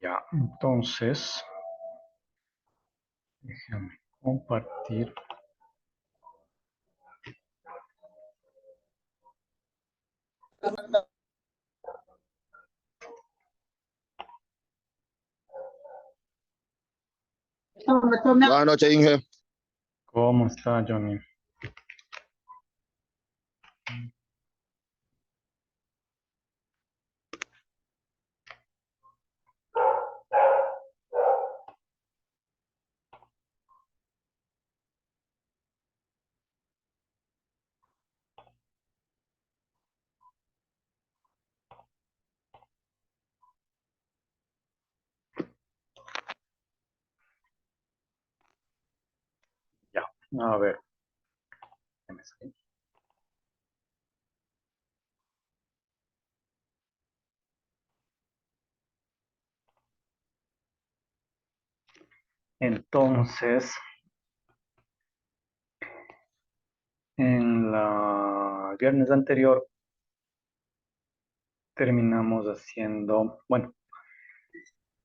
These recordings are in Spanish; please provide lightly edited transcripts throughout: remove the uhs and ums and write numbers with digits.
Ya, entonces, déjame compartir. Buenas noches, Inge. ¿Cómo está, Johnny? Ya, a ver. ¿Qué me sale? Entonces, en la viernes anterior terminamos haciendo, bueno,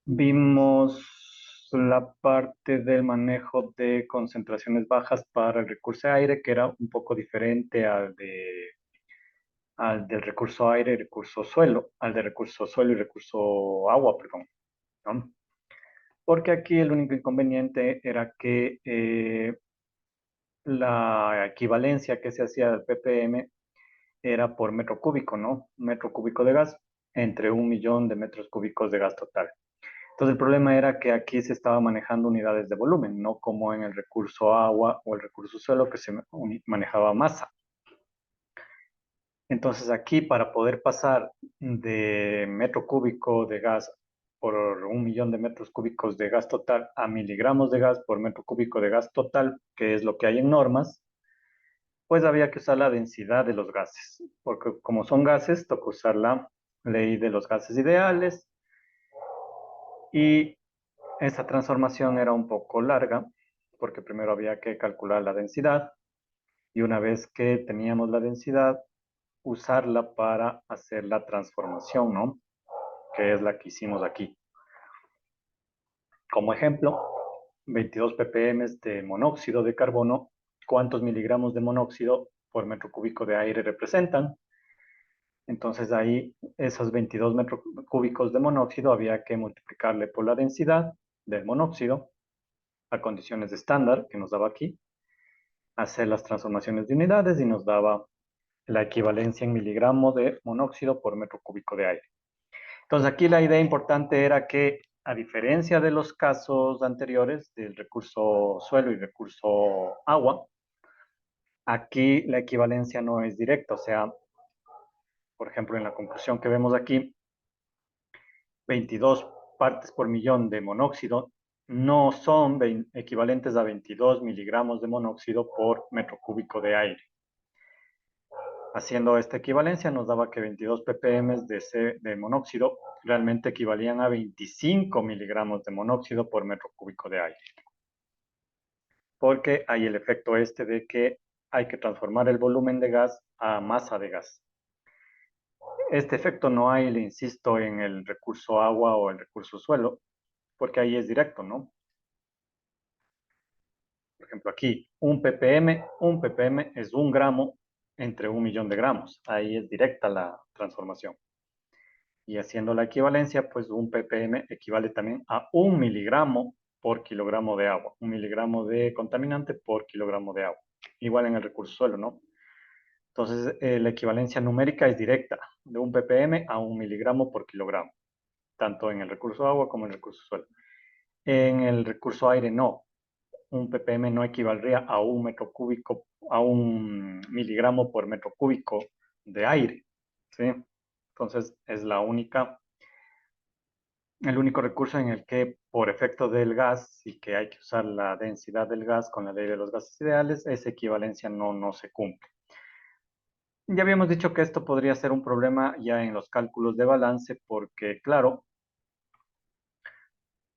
vimos la parte del manejo de concentraciones bajas para el recurso de aire, que era un poco diferente al del recurso aire y recurso suelo, al del recurso suelo y recurso agua, perdón, ¿no? Porque aquí el único inconveniente era que la equivalencia que se hacía del ppm era por metro cúbico, ¿no? Metro cúbico de gas entre 1 millón de metros cúbicos de gas total. Entonces el problema era que aquí se estaba manejando unidades de volumen, no como en el recurso agua o el recurso suelo que se manejaba masa. Entonces aquí para poder pasar de metro cúbico de gas por 1 millón de metros cúbicos de gas total a miligramos de gas por metro cúbico de gas total, que es lo que hay en normas, pues había que usar la densidad de los gases, porque como son gases, toca usar la ley de los gases ideales y esa transformación era un poco larga, porque primero había que calcular la densidad y una vez que teníamos la densidad, usarla para hacer la transformación, ¿no? Que es la que hicimos aquí. Como ejemplo, 22 ppm de monóxido de carbono, ¿cuántos miligramos de monóxido por metro cúbico de aire representan? Entonces ahí esos 22 metros cúbicos de monóxido había que multiplicarle por la densidad del monóxido a condiciones de estándar que nos daba aquí, hacer las transformaciones de unidades y nos daba la equivalencia en miligramo de monóxido por metro cúbico de aire. Entonces aquí la idea importante era que a diferencia de los casos anteriores del recurso suelo y recurso agua, aquí la equivalencia no es directa, o sea, por ejemplo, en la conclusión que vemos aquí, 22 partes por millón de monóxido no son equivalentes a 22 miligramos de monóxido por metro cúbico de aire. Haciendo esta equivalencia nos daba que 22 ppm de monóxido realmente equivalían a 25 miligramos de monóxido por metro cúbico de aire. Porque hay el efecto este de que hay que transformar el volumen de gas a masa de gas. Este efecto no hay, le insisto, en el recurso agua o el recurso suelo, porque ahí es directo, ¿no? Por ejemplo, aquí, un ppm es 1 gramo entre 1 millón de gramos. Ahí es directa la transformación. Y haciendo la equivalencia, pues un ppm equivale también a 1 miligramo por kilogramo de agua. 1 miligramo de contaminante por kilogramo de agua. Igual en el recurso suelo, ¿no? Entonces, la equivalencia numérica es directa, de 1 ppm a 1 miligramo por kilogramo, tanto en el recurso agua como en el recurso suelo. En el recurso aire no. 1 ppm no equivaldría a 1 metro cúbico, a 1 miligramo por metro cúbico de aire, ¿sí? Entonces, es el único recurso en el que por efecto del gas y que hay que usar la densidad del gas con la ley de los gases ideales, esa equivalencia no se cumple. Ya habíamos dicho que esto podría ser un problema ya en los cálculos de balance porque, claro,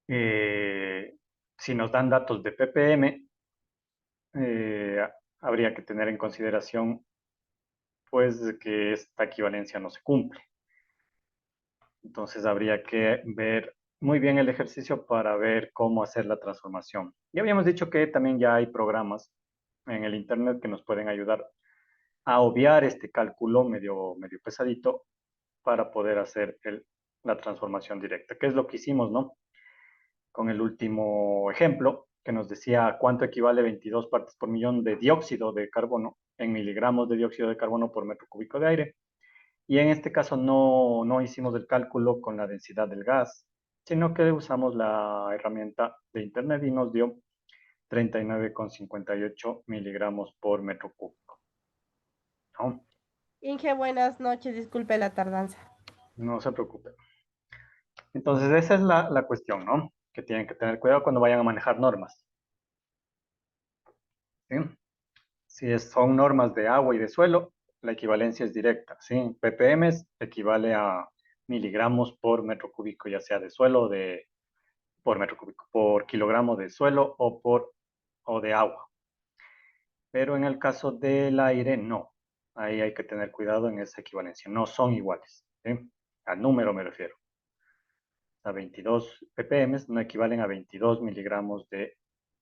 eh, si nos dan datos de ppm, habría que tener en consideración pues que esta equivalencia no se cumple. Entonces habría que ver muy bien el ejercicio para ver cómo hacer la transformación. Ya habíamos dicho que también ya hay programas en el Internet que nos pueden ayudar a obviar este cálculo medio pesadito para poder hacer la transformación directa, que es lo que hicimos, ¿no? Con el último ejemplo, que nos decía cuánto equivale 22 partes por millón de dióxido de carbono en miligramos de dióxido de carbono por metro cúbico de aire. Y en este caso no hicimos el cálculo con la densidad del gas, sino que usamos la herramienta de Internet y nos dio 39,58 miligramos por metro cúbico, ¿no? Inge, buenas noches, disculpe la tardanza. No se preocupe. Entonces, esa es la cuestión, ¿no? Que tienen que tener cuidado cuando vayan a manejar normas. ¿Sí? Si son normas de agua y de suelo, la equivalencia es directa, ¿sí? ppm equivale a miligramos por metro cúbico, ya sea de suelo por metro cúbico, por kilogramo de suelo o de agua. Pero en el caso del aire, no. Ahí hay que tener cuidado en esa equivalencia. No son iguales, ¿sí? Al número me refiero. A 22 ppm no equivalen a 22 miligramos de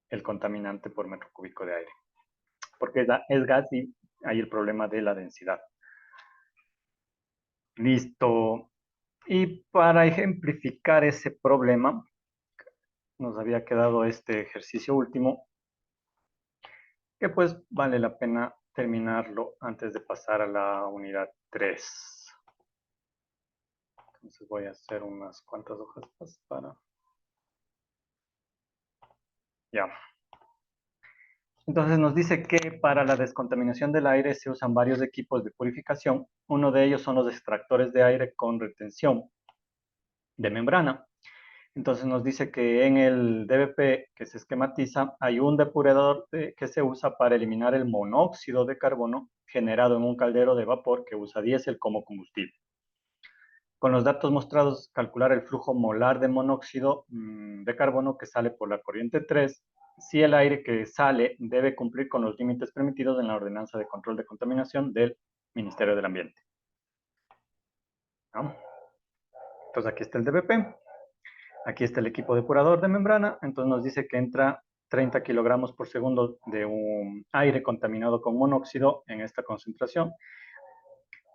el contaminante por metro cúbico de aire. Porque es gas y hay el problema de la densidad. Listo. Y para ejemplificar ese problema, nos había quedado este ejercicio último, que pues vale la pena terminarlo antes de pasar a la unidad 3. Entonces voy a hacer unas cuantas hojas más para... Ya. Entonces nos dice que para la descontaminación del aire se usan varios equipos de purificación. Uno de ellos son los extractores de aire con retención de membrana. Entonces nos dice que en el DBP que se esquematiza hay un depurador que se usa para eliminar el monóxido de carbono generado en un caldero de vapor que usa diésel como combustible. Con los datos mostrados, calcular el flujo molar de monóxido de carbono que sale por la corriente 3, si el aire que sale debe cumplir con los límites permitidos en la Ordenanza de Control de Contaminación del Ministerio del Ambiente. ¿No? Entonces aquí está el DBP. Aquí está el equipo depurador de membrana, entonces nos dice que entra 30 kilogramos por segundo de un aire contaminado con monóxido en esta concentración.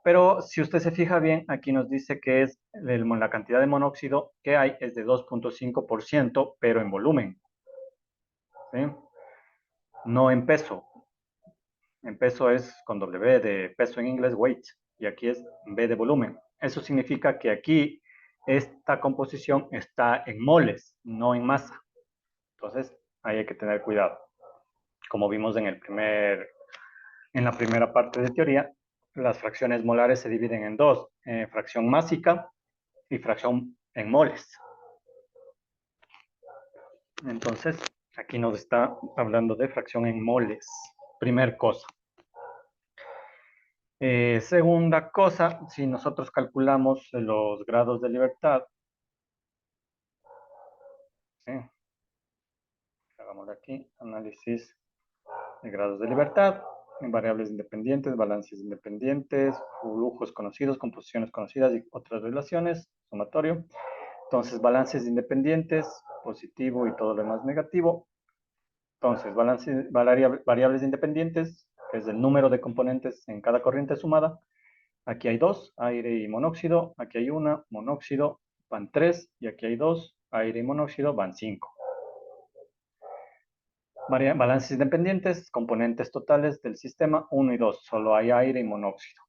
Pero si usted se fija bien, aquí nos dice que es la cantidad de monóxido que hay es de 2,5%, pero en volumen. ¿Sí? No en peso. En peso es con W de peso en inglés, weight, y aquí es B de volumen. Eso significa que aquí esta composición está en moles, no en masa. Entonces, ahí hay que tener cuidado. Como vimos en la primera parte de teoría, las fracciones molares se dividen en dos, fracción másica y fracción en moles. Entonces, aquí nos está hablando de fracción en moles. Primer cosa. Segunda cosa, si nosotros calculamos los grados de libertad, ¿sí? Hagamos aquí análisis de grados de libertad, en variables independientes, balances independientes, flujos conocidos, composiciones conocidas y otras relaciones, sumatorio. Entonces, balances independientes, positivo y todo lo demás negativo. Entonces, variables independientes, que es el número de componentes en cada corriente sumada. Aquí hay dos, aire y monóxido. Aquí hay una, monóxido, van tres. Y aquí hay dos, aire y monóxido, van cinco. Balances independientes, componentes totales del sistema 1 y 2, solo hay aire y monóxido.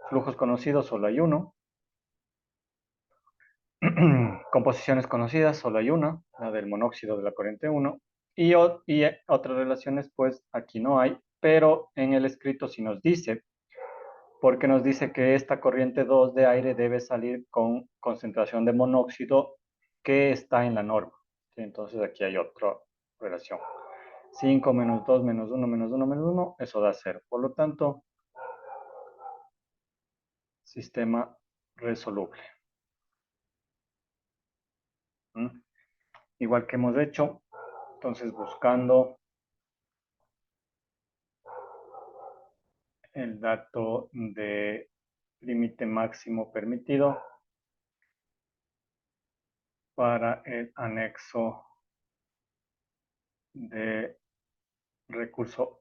Flujos conocidos, solo hay uno. Composiciones conocidas, solo hay una, la del monóxido de la corriente 1. Y otras relaciones, pues aquí no hay, pero en el escrito sí nos dice, porque nos dice que esta corriente 2 de aire debe salir con concentración de monóxido que está en la norma. ¿Sí? Entonces aquí hay otra relación. 5 menos 2 menos 1 menos 1 menos 1, eso da 0. Por lo tanto, sistema resoluble. ¿Mm? Igual que hemos hecho, entonces buscando el dato de límite máximo permitido. para el anexo de recurso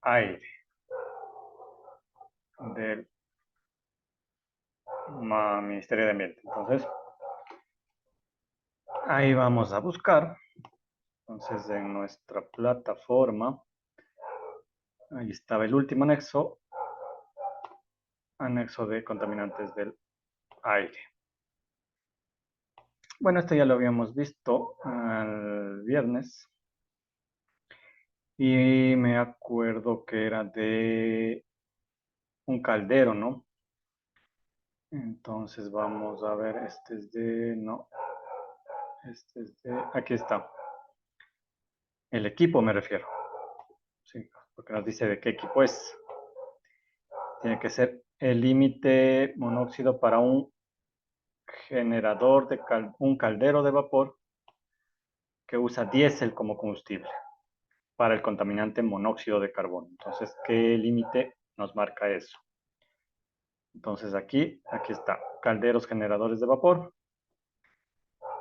aire del Ministerio de Ambiente. Entonces, ahí vamos a buscar. Entonces, en nuestra plataforma, ahí estaba el último anexo, anexo de contaminantes del aire. Bueno, esto ya lo habíamos visto el viernes. Y me acuerdo que era de un caldero, ¿no? Entonces vamos a ver, este es de, no, este es de, aquí está. El equipo me refiero. Sí, porque nos dice de qué equipo es. Tiene que ser el límite monóxido para un generador de un caldero de vapor que usa diésel como combustible para el contaminante monóxido de carbono. Entonces, ¿qué límite nos marca eso? Entonces aquí está, calderos generadores de vapor.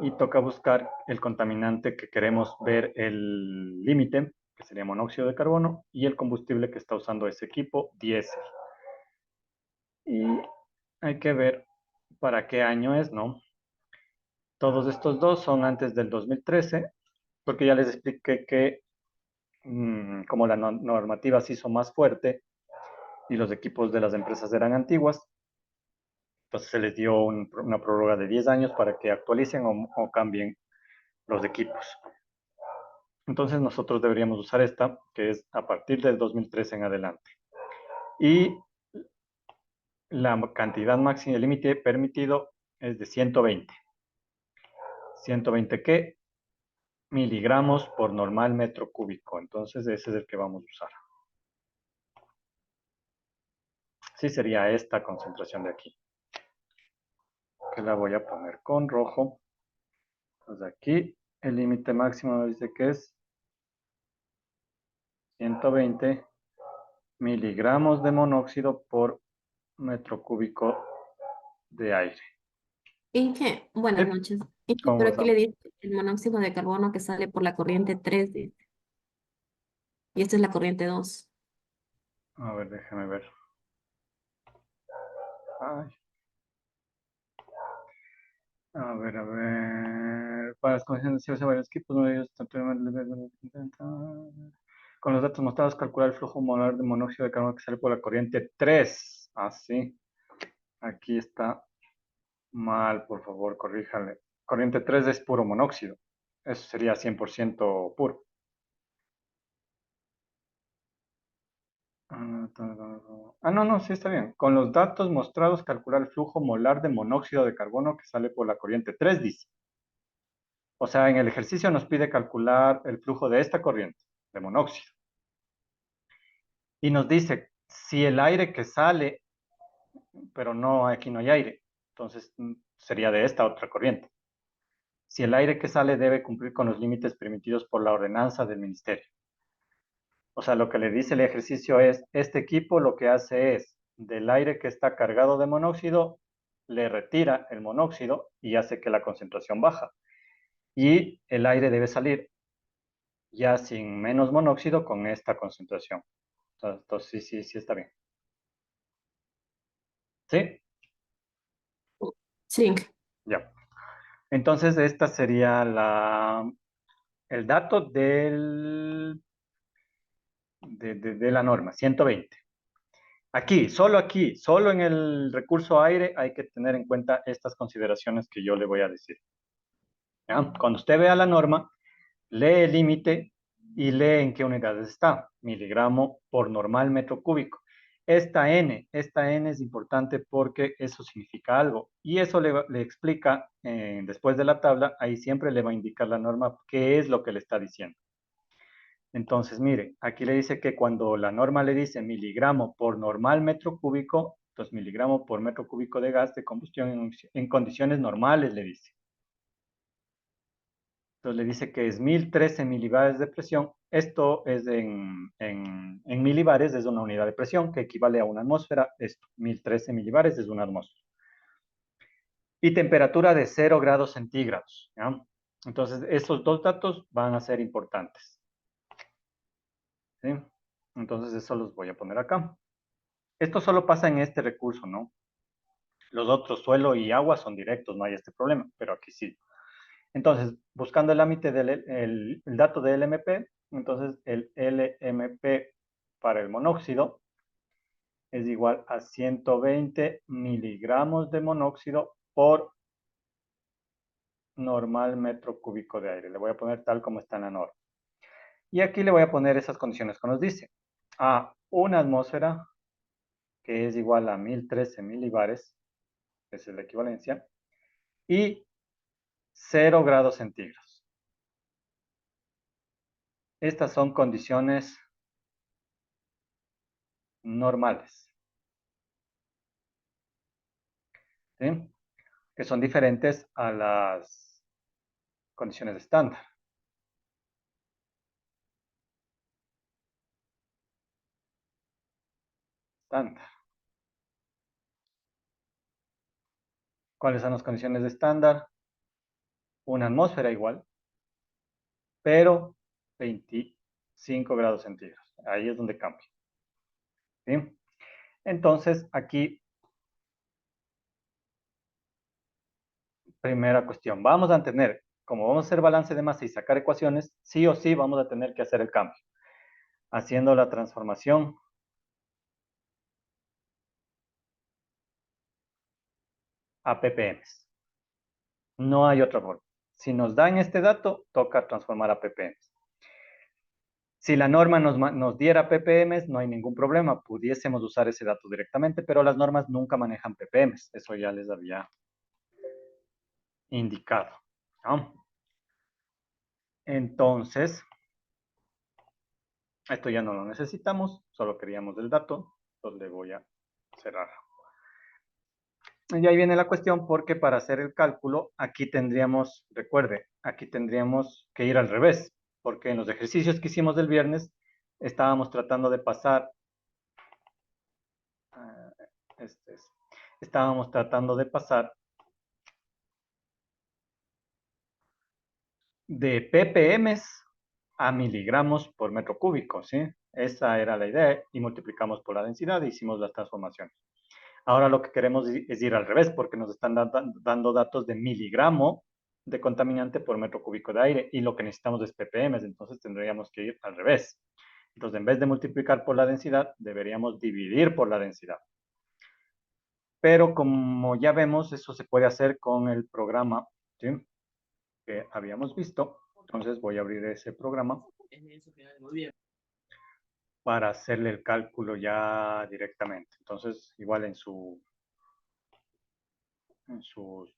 Y toca buscar el contaminante que queremos ver el límite, que sería monóxido de carbono, y el combustible que está usando ese equipo, diésel. Y hay que ver para qué año es, ¿no? Todos estos dos son antes del 2013, porque ya les expliqué que como la normativa se hizo más fuerte y los equipos de las empresas eran antiguas, entonces se les dio una prórroga de 10 años para que actualicen o cambien los equipos. Entonces nosotros deberíamos usar esta, que es a partir del 2013 en adelante. Y la cantidad máxima, el límite permitido es de 120. 120 ¿qué? Miligramos por normal metro cúbico. Entonces ese es el que vamos a usar. Sí, sería esta concentración de aquí. Que la voy a poner con rojo. Entonces aquí el límite máximo me dice que es 120 miligramos de monóxido por metro cúbico de aire. Inge, buenas noches. Inge, ¿Cómo pero aquí le estamos? dice el monóxido de carbono que sale por la corriente 3, dice, y esta es la corriente 2. A ver, déjame ver. Ay. A ver, a ver. Para las condiciones de cierre varios equipos, con los datos mostrados, calcular el flujo molar de monóxido de carbono que sale por la corriente 3. Así. Aquí está mal, por favor, corríjale. Corriente 3 es puro monóxido. Eso sería 100% puro. No, sí está bien. Con los datos mostrados, calcular el flujo molar de monóxido de carbono que sale por la corriente 3, dice. O sea, en el ejercicio nos pide calcular el flujo de esta corriente, de monóxido. Y nos dice, si el aire que sale, pero no, aquí no hay aire, entonces sería de esta otra corriente. Si el aire que sale debe cumplir con los límites permitidos por la ordenanza del ministerio. O sea, lo que le dice el ejercicio es, este equipo lo que hace es, del aire que está cargado de monóxido, le retira el monóxido y hace que la concentración baja. Y el aire debe salir ya sin menos monóxido con esta concentración. Entonces sí está bien. ¿Sí? Sí, Inge. Ya. Entonces esta sería el dato de la norma, 120. Aquí, solo en el recurso aire hay que tener en cuenta estas consideraciones que yo le voy a decir. ¿Ya? Cuando usted vea la norma, lee el límite y lee en qué unidades está, miligramo por normal metro cúbico. Esta N es importante porque eso significa algo y eso le explica después de la tabla, ahí siempre le va a indicar la norma qué es lo que le está diciendo. Entonces, mire, aquí le dice que cuando la norma le dice miligramo por normal metro cúbico, entonces miligramo por metro cúbico de gas de combustión en condiciones normales, le dice. Entonces le dice que es 1013 milibares de presión. Esto es en milibares, es una unidad de presión que equivale a una atmósfera. Esto, 1013 milibares es una atmósfera. y temperatura de 0 grados centígrados. ¿Ya? Entonces, esos dos datos van a ser importantes. ¿Sí? Entonces, eso los voy a poner acá. Esto solo pasa en este recurso, ¿no? Los otros, suelo y agua, son directos, no hay este problema, pero aquí sí. Entonces, buscando el límite del el dato de LMP, entonces el LMP para el monóxido es igual a 120 miligramos de monóxido por normal metro cúbico de aire. Le voy a poner tal como está en la norma. Y aquí le voy a poner esas condiciones que nos dice. A una atmósfera, que es igual a 1013 milibares, esa es la equivalencia, y 0 grados centígrados. Estas son condiciones normales, ¿sí? Que son diferentes a las condiciones estándar. ¿Cuáles son las condiciones de estándar? Una atmósfera igual, pero 25 grados centígrados. Ahí es donde cambia. ¿Sí? Entonces, aquí, primera cuestión. Vamos a tener, como vamos a hacer balance de masa y sacar ecuaciones, sí o sí vamos a tener que hacer el cambio. Haciendo la transformación a ppm. No hay otra forma. Si nos dan este dato, toca transformar a ppm. Si la norma nos diera ppm, no hay ningún problema. Pudiésemos usar ese dato directamente, pero las normas nunca manejan ppm. Eso ya les había indicado, ¿no? Entonces, esto ya no lo necesitamos, solo queríamos el dato, entonces le voy a cerrar. Y ahí viene la cuestión porque para hacer el cálculo, aquí tendríamos, recuerde, aquí tendríamos que ir al revés, porque en los ejercicios que hicimos del viernes, estábamos tratando de pasar, estábamos tratando de pasar de ppm a miligramos por metro cúbico, ¿sí? Esa era la idea y multiplicamos por la densidad e hicimos las transformaciones. Ahora lo que queremos es ir al revés porque nos están dando datos de miligramo de contaminante por metro cúbico de aire y lo que necesitamos es ppm, entonces tendríamos que ir al revés. Entonces, en vez de multiplicar por la densidad, deberíamos dividir por la densidad. Pero como ya vemos, eso se puede hacer con el programa, ¿sí?, que habíamos visto. Entonces voy a abrir ese programa para hacerle el cálculo ya directamente. Entonces, igual en sus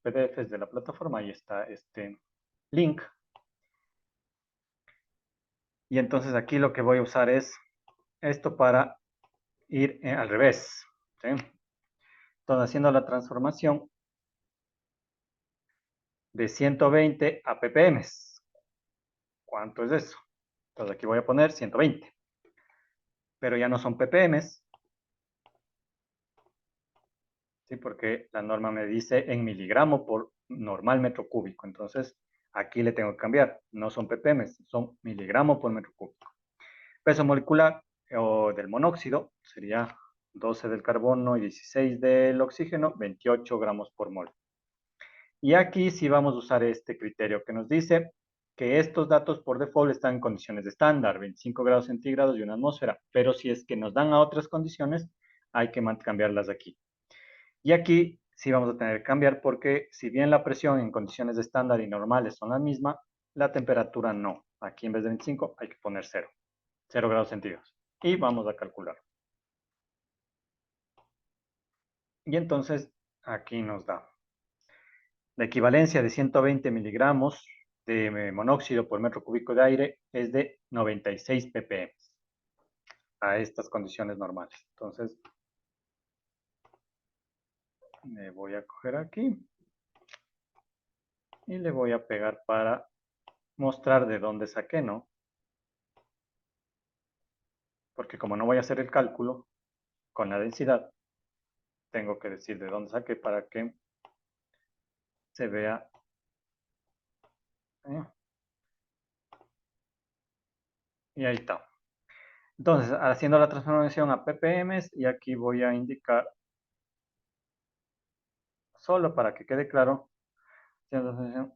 PDFs de la plataforma, ahí está este link. Y entonces aquí lo que voy a usar es esto para ir al revés, ¿sí? Entonces, haciendo la transformación de 120 a ppm. ¿Cuánto es eso? Entonces aquí voy a poner 120. Pero ya no son ppm, ¿sí? Porque la norma me dice en miligramo por normal metro cúbico. Entonces, aquí le tengo que cambiar. No son ppm, son miligramo por metro cúbico. Peso molecular o del monóxido sería 12 del carbono y 16 del oxígeno, 28 gramos por mol. Y aquí sí vamos a usar este criterio que nos dice que estos datos por default están en condiciones de estándar, 25 grados centígrados y una atmósfera. Pero si es que nos dan a otras condiciones, hay que cambiarlas aquí. Y aquí sí vamos a tener que cambiar porque si bien la presión en condiciones de estándar y normales son la misma, la temperatura no. Aquí en vez de 25 hay que poner 0. 0 grados centígrados. Y vamos a calcular. Y entonces aquí nos da la equivalencia de 120 miligramos de monóxido por metro cúbico de aire es de 96 ppm a estas condiciones normales. Entonces, me voy a coger aquí y le voy a pegar para mostrar de dónde saqué, ¿no? Porque como no voy a hacer el cálculo con la densidad, tengo que decir de dónde saqué para que se vea. Y ahí está. Entonces, haciendo la transformación a ppm, y aquí voy a indicar, solo para que quede claro,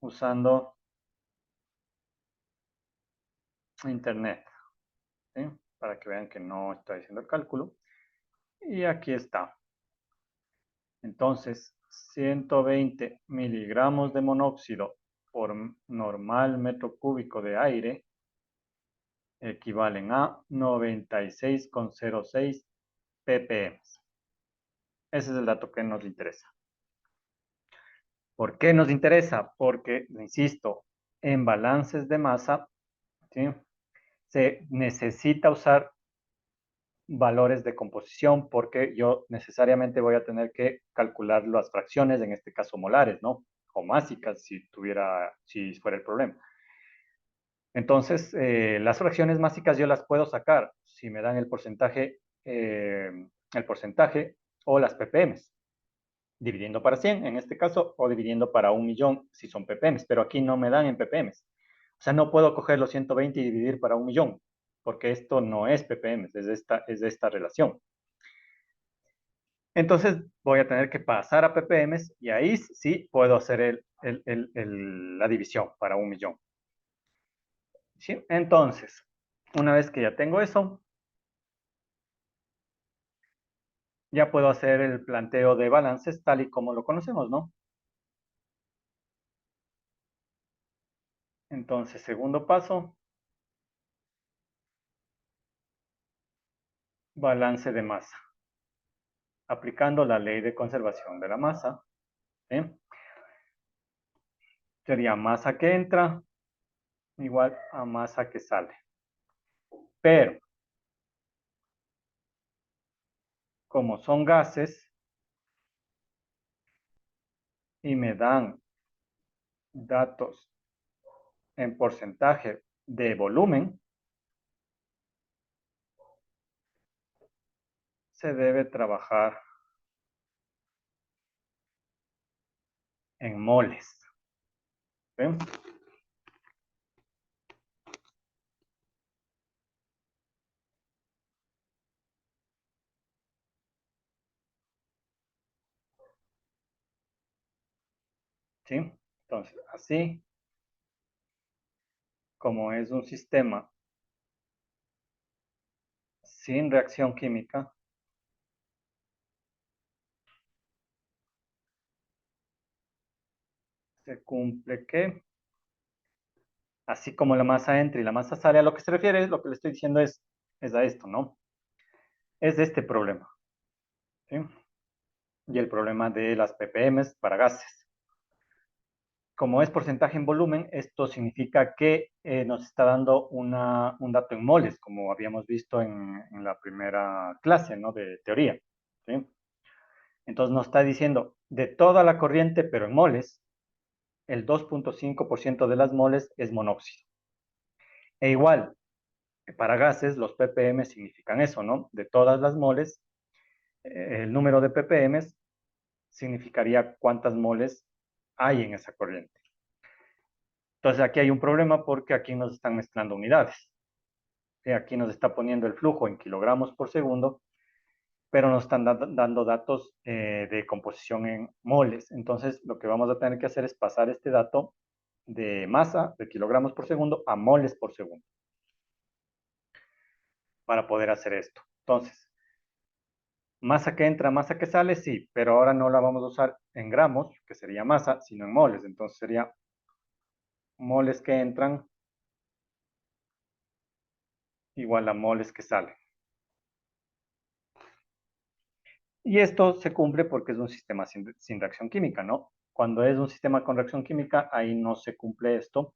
usando internet, ¿sí? Para que vean que no estoy haciendo el cálculo. Y aquí está. Entonces, 120 miligramos de monóxido por normal metro cúbico de aire equivalen a 96,06 ppm. Ese es el dato que nos interesa. ¿Por qué nos interesa? Porque, insisto, en balances de masa, ¿sí?, se necesita usar valores de composición porque yo necesariamente voy a tener que calcular las fracciones, en este caso molares, ¿no? O másicas, si fuera el problema. Entonces, las fracciones másicas yo las puedo sacar si me dan el porcentaje o las ppm, dividiendo para 100 en este caso, o dividiendo para 1.000.000 si son ppm, pero aquí no me dan en ppm. O sea, no puedo coger los 120 y dividir para 1.000.000, porque esto no es ppm, es de esta relación. Entonces voy a tener que pasar a ppm y ahí sí puedo hacer la división para 1.000.000. ¿Sí? Entonces, una vez que ya tengo eso, ya puedo hacer el planteo de balances tal y como lo conocemos, ¿no? Entonces, segundo paso, balance de masa. Aplicando la ley de conservación de la masa, ¿sí?, sería masa que entra igual a masa que sale. Pero, como son gases y me dan datos en porcentaje de volumen, se debe trabajar en moles. ¿Sí? ¿Sí? Entonces, así como es un sistema sin reacción química, se cumple que, así como la masa entra y la masa sale, a lo que se refiere, lo que le estoy diciendo es a esto, ¿no? Es de este problema. ¿Sí? Y el problema de las ppm para gases. Como es porcentaje en volumen, esto significa que nos está dando un dato en moles, como habíamos visto en la primera clase, ¿no?, de teoría. ¿Sí? Entonces nos está diciendo, de toda la corriente, pero en moles, el 2,5% de las moles es monóxido. E igual, para gases, los ppm significan eso, ¿no? De todas las moles, el número de ppm significaría cuántas moles hay en esa corriente. Entonces aquí hay un problema porque aquí nos están mezclando unidades. Aquí nos está poniendo el flujo en kilogramos por segundo, pero nos están dando datos de composición en moles. Entonces lo que vamos a tener que hacer es pasar este dato de masa, de kilogramos por segundo, a moles por segundo, para poder hacer esto. Entonces, masa que entra, masa que sale, sí, pero ahora no la vamos a usar en gramos, que sería masa, sino en moles. Entonces sería moles que entran igual a moles que salen. Y esto se cumple porque es un sistema sin reacción química, ¿no? Cuando es un sistema con reacción química, ahí no se cumple esto,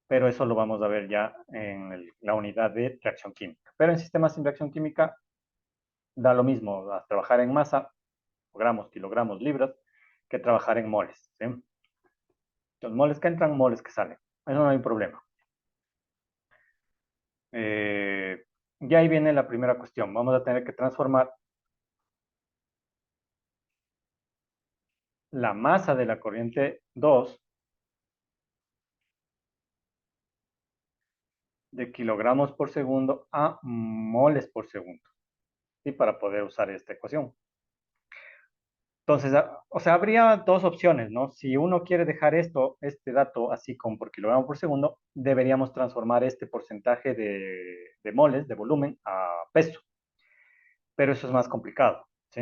pero eso lo vamos a ver ya en la unidad de reacción química. Pero en sistemas sin reacción química da lo mismo a trabajar en masa, gramos, kilogramos, libras, que trabajar en moles, ¿sí? Los moles que entran, moles que salen. Eso no hay problema. Y ahí viene la primera cuestión. Vamos a tener que transformar la masa de la corriente 2 de kilogramos por segundo a moles por segundo. ¿Sí? Para poder usar esta ecuación. Entonces, o sea, habría dos opciones, ¿no? Si uno quiere dejar este dato así como por kilogramo por segundo, deberíamos transformar este porcentaje de moles, de volumen, a peso. Pero eso es más complicado, ¿sí?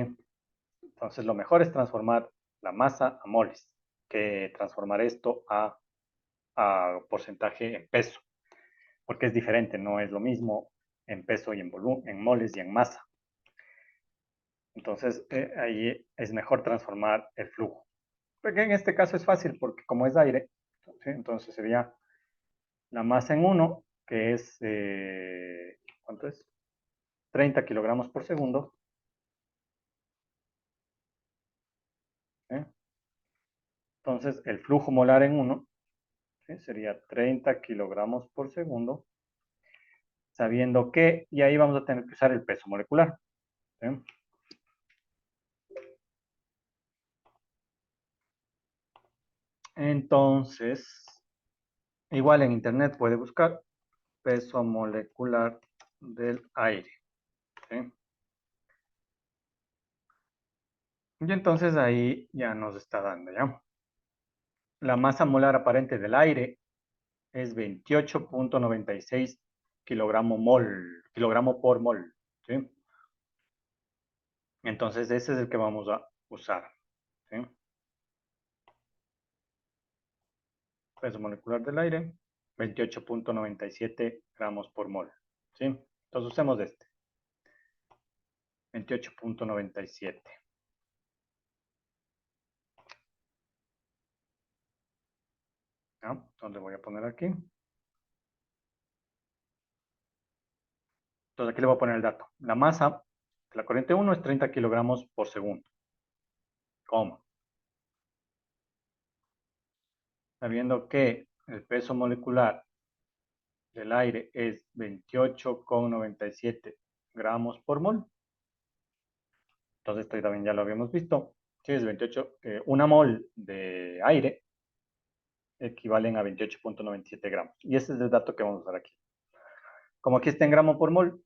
Entonces, lo mejor es transformar la masa a moles, que transformar esto a porcentaje en peso, porque es diferente, no es lo mismo en peso y en volumen, en moles y en masa. Entonces, ahí es mejor transformar el flujo. Porque en este caso es fácil, porque como es aire, ¿sí? Entonces sería la masa en 1, que es, ¿cuánto es? 30 kilogramos por segundo. ¿Sí? Entonces, el flujo molar en 1, ¿sí? Sería 30 kilogramos por segundo, sabiendo que, y ahí vamos a tener que usar el peso molecular. ¿Sí? Entonces, igual en internet puede buscar peso molecular del aire. ¿Sí? Y entonces ahí ya nos está dando, ¿ya? La masa molar aparente del aire es 28.96 kilogramo por mol, ¿sí? Entonces ese es el que vamos a usar, ¿sí? Peso molecular del aire, 28.97 gramos por mol, ¿sí? Entonces usemos este, 28.97. ¿Ya? Entonces voy a poner aquí. Entonces aquí le voy a poner el dato. La masa de la corriente 1 es 30 kilogramos por segundo. ¿Cómo? Sabiendo que el peso molecular del aire es 28,97 gramos por mol. Entonces esto también ya lo habíamos visto. Sí, es 28, una mol de aire equivalen a 28,97 gramos. Y ese es el dato que vamos a usar aquí. Como aquí está en gramo por mol,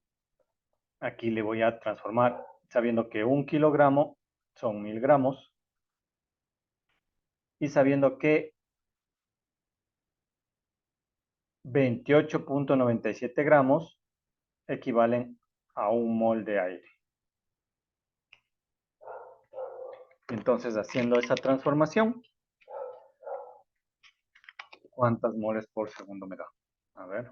aquí le voy a transformar, sabiendo que 1 kilogramo son 1000 gramos. Y sabiendo que 28,97 gramos equivalen a un mol de aire. Entonces, haciendo esa transformación, ¿cuántas moles por segundo me da? A ver.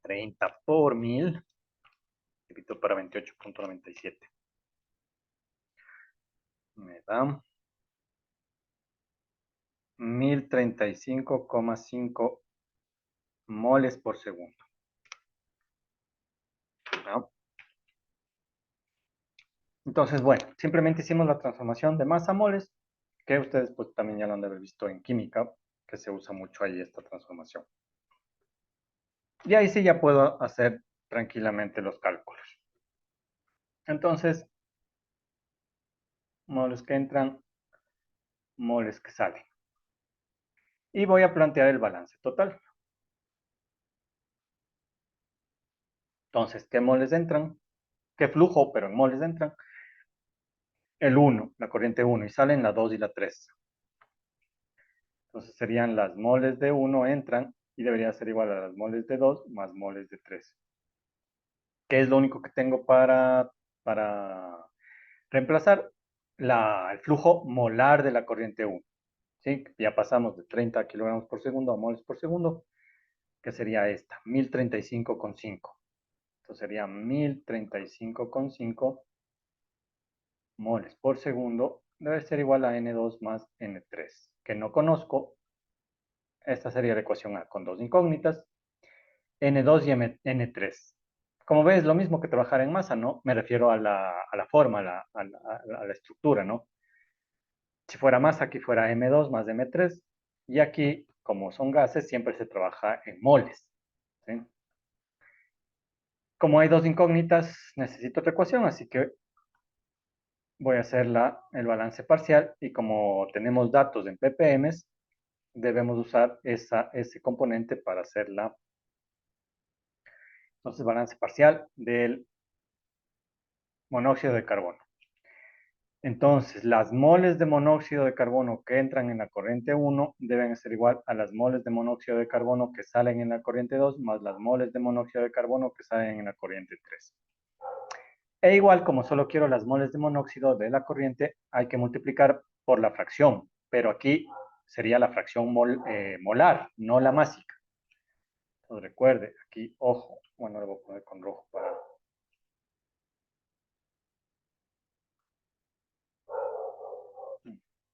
30 por 1000, repito, para 28,97. Me da 1035,5 moles por segundo. ¿No? Entonces, bueno, simplemente hicimos la transformación de masa a moles, que ustedes pues también ya lo han de haber visto en química, que se usa mucho ahí esta transformación. Y ahí sí ya puedo hacer tranquilamente los cálculos. Entonces, moles que entran, moles que salen. Y voy a plantear el balance total. Entonces, ¿qué moles entran? ¿Qué flujo, pero en moles entran? El 1, la corriente 1, y salen la 2 y la 3. Entonces serían las moles de 1 entran y debería ser igual a las moles de 2 más moles de 3. ¿Qué es lo único que tengo para reemplazar? El flujo molar de la corriente 1. ¿Sí? Ya pasamos de 30 kilogramos por segundo a moles por segundo, que sería esta, 1035,5. Entonces sería 1035,5 moles por segundo, debe ser igual a N2 más N3, que no conozco. Esta sería la ecuación A con dos incógnitas, N2 y N3. Como ves, lo mismo que trabajar en masa, ¿no? Me refiero a la forma, a la estructura, ¿no? Si fuera masa, aquí fuera M2 más M3, y aquí, como son gases, siempre se trabaja en moles, ¿sí? Como hay dos incógnitas, necesito otra ecuación, así que voy a hacer el balance parcial y como tenemos datos en ppm, debemos usar ese componente para hacer entonces, balance parcial del monóxido de carbono. Entonces, las moles de monóxido de carbono que entran en la corriente 1 deben ser igual a las moles de monóxido de carbono que salen en la corriente 2 más las moles de monóxido de carbono que salen en la corriente 3. E igual, como solo quiero las moles de monóxido de la corriente, hay que multiplicar por la fracción, pero aquí sería la fracción molar, no la másica. Entonces, recuerde, aquí, ojo, bueno, lo voy a poner con rojo para...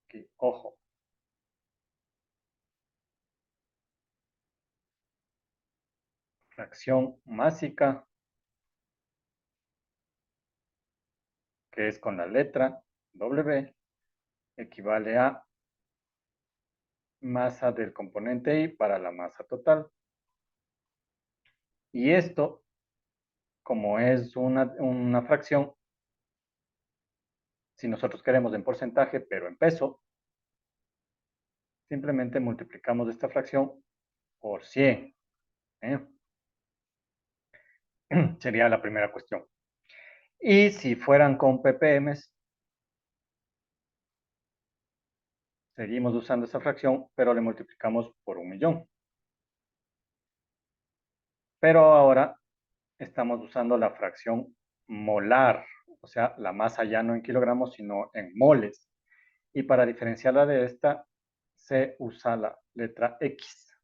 Aquí, ojo. Fracción másica, que es con la letra W, equivale a masa del componente I para la masa total. Y esto, como es una fracción, si nosotros queremos en porcentaje, pero en peso, simplemente multiplicamos esta fracción por 100. Sería la primera cuestión. Y si fueran con ppm, seguimos usando esa fracción, pero le multiplicamos por 1.000.000. Pero ahora estamos usando la fracción molar, o sea, la masa ya no en kilogramos, sino en moles. Y para diferenciarla de esta, se usa la letra X,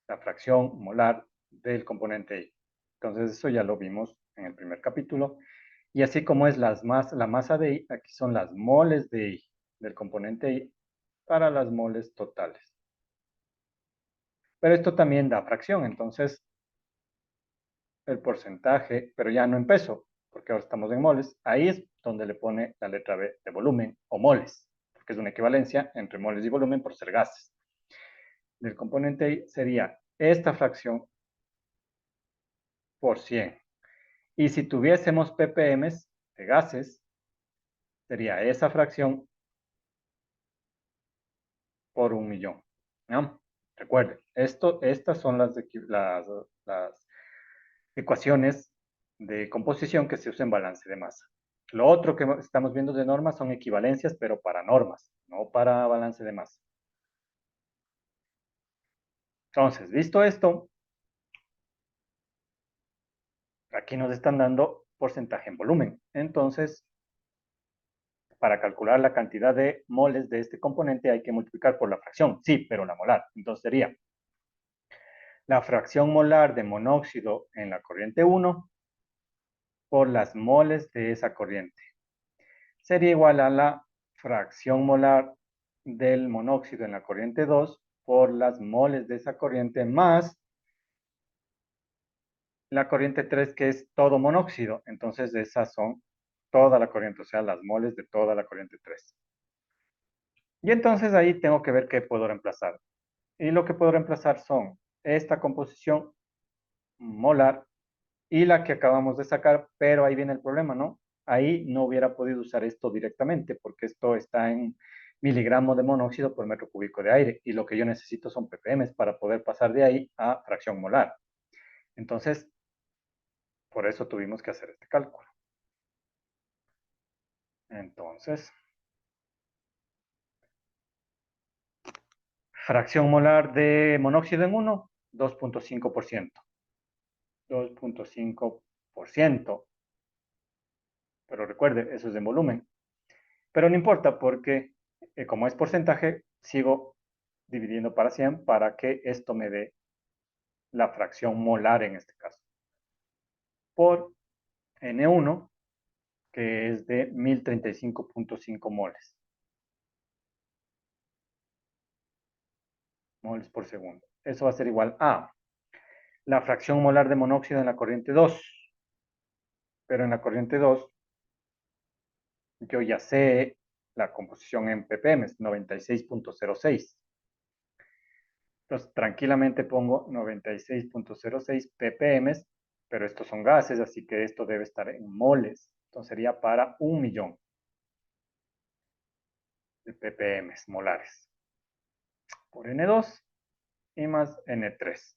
la fracción molar del componente I. Entonces, eso ya lo vimos en el primer capítulo. Y así como es la masa de I, aquí son las moles de I, del componente I, para las moles totales. Pero esto también da fracción, entonces el porcentaje, pero ya no en peso, porque ahora estamos en moles, ahí es donde le pone la letra B de volumen o moles, porque es una equivalencia entre moles y volumen por ser gases. Del componente I sería esta fracción por 100. Y si tuviésemos ppm de gases, sería esa fracción por 1.000.000. ¿No? Recuerden, estas son las ecuaciones de composición que se usan en balance de masa. Lo otro que estamos viendo de normas son equivalencias, pero para normas, no para balance de masa. Entonces, visto esto, aquí nos están dando porcentaje en volumen. Entonces, para calcular la cantidad de moles de este componente hay que multiplicar por la fracción. Sí, pero la molar. Entonces sería la fracción molar de monóxido en la corriente 1 por las moles de esa corriente. Sería igual a la fracción molar del monóxido en la corriente 2 por las moles de esa corriente más la corriente 3 que es todo monóxido. Entonces esas son toda la corriente, o sea, las moles de toda la corriente 3. Y entonces ahí tengo que ver qué puedo reemplazar. Y lo que puedo reemplazar son esta composición molar y la que acabamos de sacar, pero ahí viene el problema, ¿no? Ahí no hubiera podido usar esto directamente porque esto está en miligramos de monóxido por metro cúbico de aire y lo que yo necesito son ppm para poder pasar de ahí a fracción molar. Entonces, por eso tuvimos que hacer este cálculo. Entonces, fracción molar de monóxido en 1, 2.5%. 2.5%. Pero recuerde, eso es de volumen. Pero no importa porque como es porcentaje, sigo dividiendo para 100 para que esto me dé la fracción molar en este caso. Por N1, que es de 1035.5 moles. Moles por segundo. Eso va a ser igual a la fracción molar de monóxido en la corriente 2. Pero en la corriente 2, yo ya sé la composición en ppm, 96.06. Entonces, tranquilamente pongo 96.06 ppm, pero estos son gases, así que esto debe estar en moles. Entonces sería para 1.000.000 de ppm molares por N2 y más N3.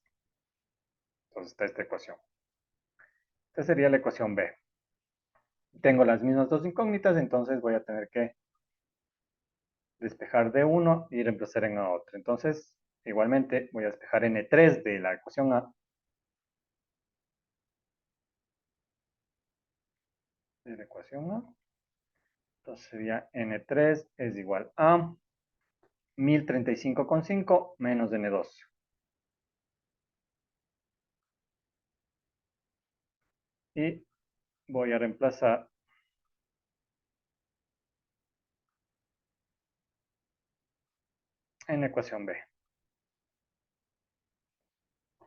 Entonces está esta ecuación. Esta sería la ecuación B. Tengo las mismas dos incógnitas, entonces voy a tener que despejar de uno y reemplazar en otro. Entonces, igualmente voy a despejar N3 de la ecuación A. De la ecuación A. Entonces sería N3 es igual a 1035,5 menos N2. Y voy a reemplazar en la ecuación B.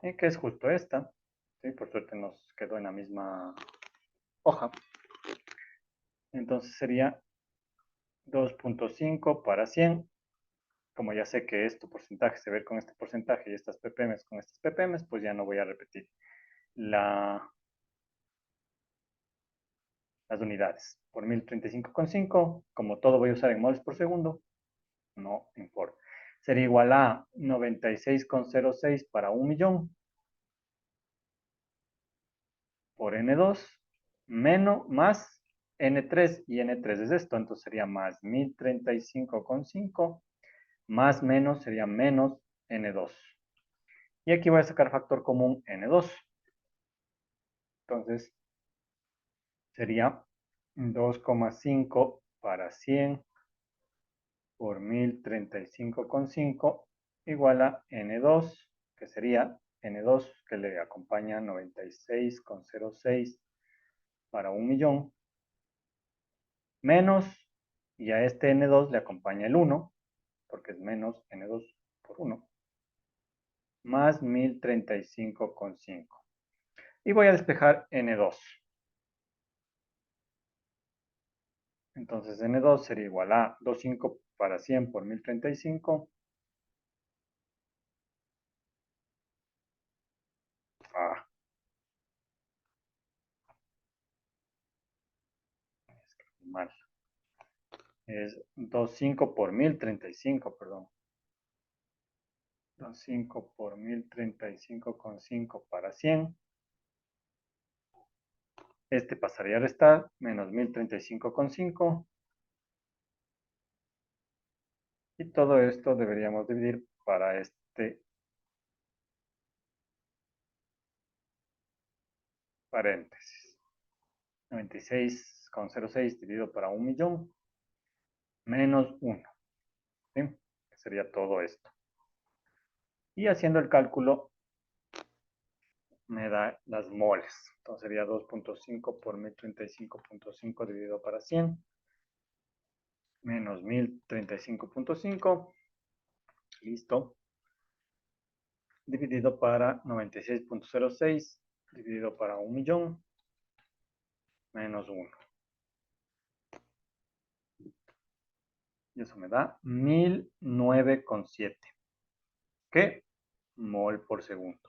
Y que es justo esta. ¿Sí? Por suerte nos quedó en la misma hoja. Entonces sería 2.5 para 100. Como ya sé que este porcentaje se ve con este porcentaje y estas ppm con estas ppm, pues ya no voy a repetir las unidades. Por 1035,5, como todo voy a usar en moles por segundo, no importa. Sería igual a 96,06 para 1.000.000 por N2 menos más N3, y N3 es esto, entonces sería más 1035,5 más menos sería menos N2. Y aquí voy a sacar factor común N2. Entonces sería 2,5 para 100 por 1035,5 igual a N2, que sería N2 que le acompaña 96,06 para 1.000.000, menos, y a este N2 le acompaña el 1, porque es menos N2 por 1, más 1035,5. Y voy a despejar N2. Entonces N2 sería igual a 2,5 para 100 por 1035. Mal. Es 2,5 por 1035, perdón. 2,5 por 1035,5 para 100. Este pasaría a restar, menos 1035,5. Y todo esto deberíamos dividir para este paréntesis. 96,06 dividido para 1.000.000 menos 1. ¿Sí? Que sería todo esto. Y haciendo el cálculo me da las moles. Entonces sería 2.5 por 1035,5 dividido para 100. Menos 1035,5. Listo. Dividido para 96,06. Dividido para 1.000.000. Menos 1. Y eso me da 1009,7. ¿Qué? Mol por segundo.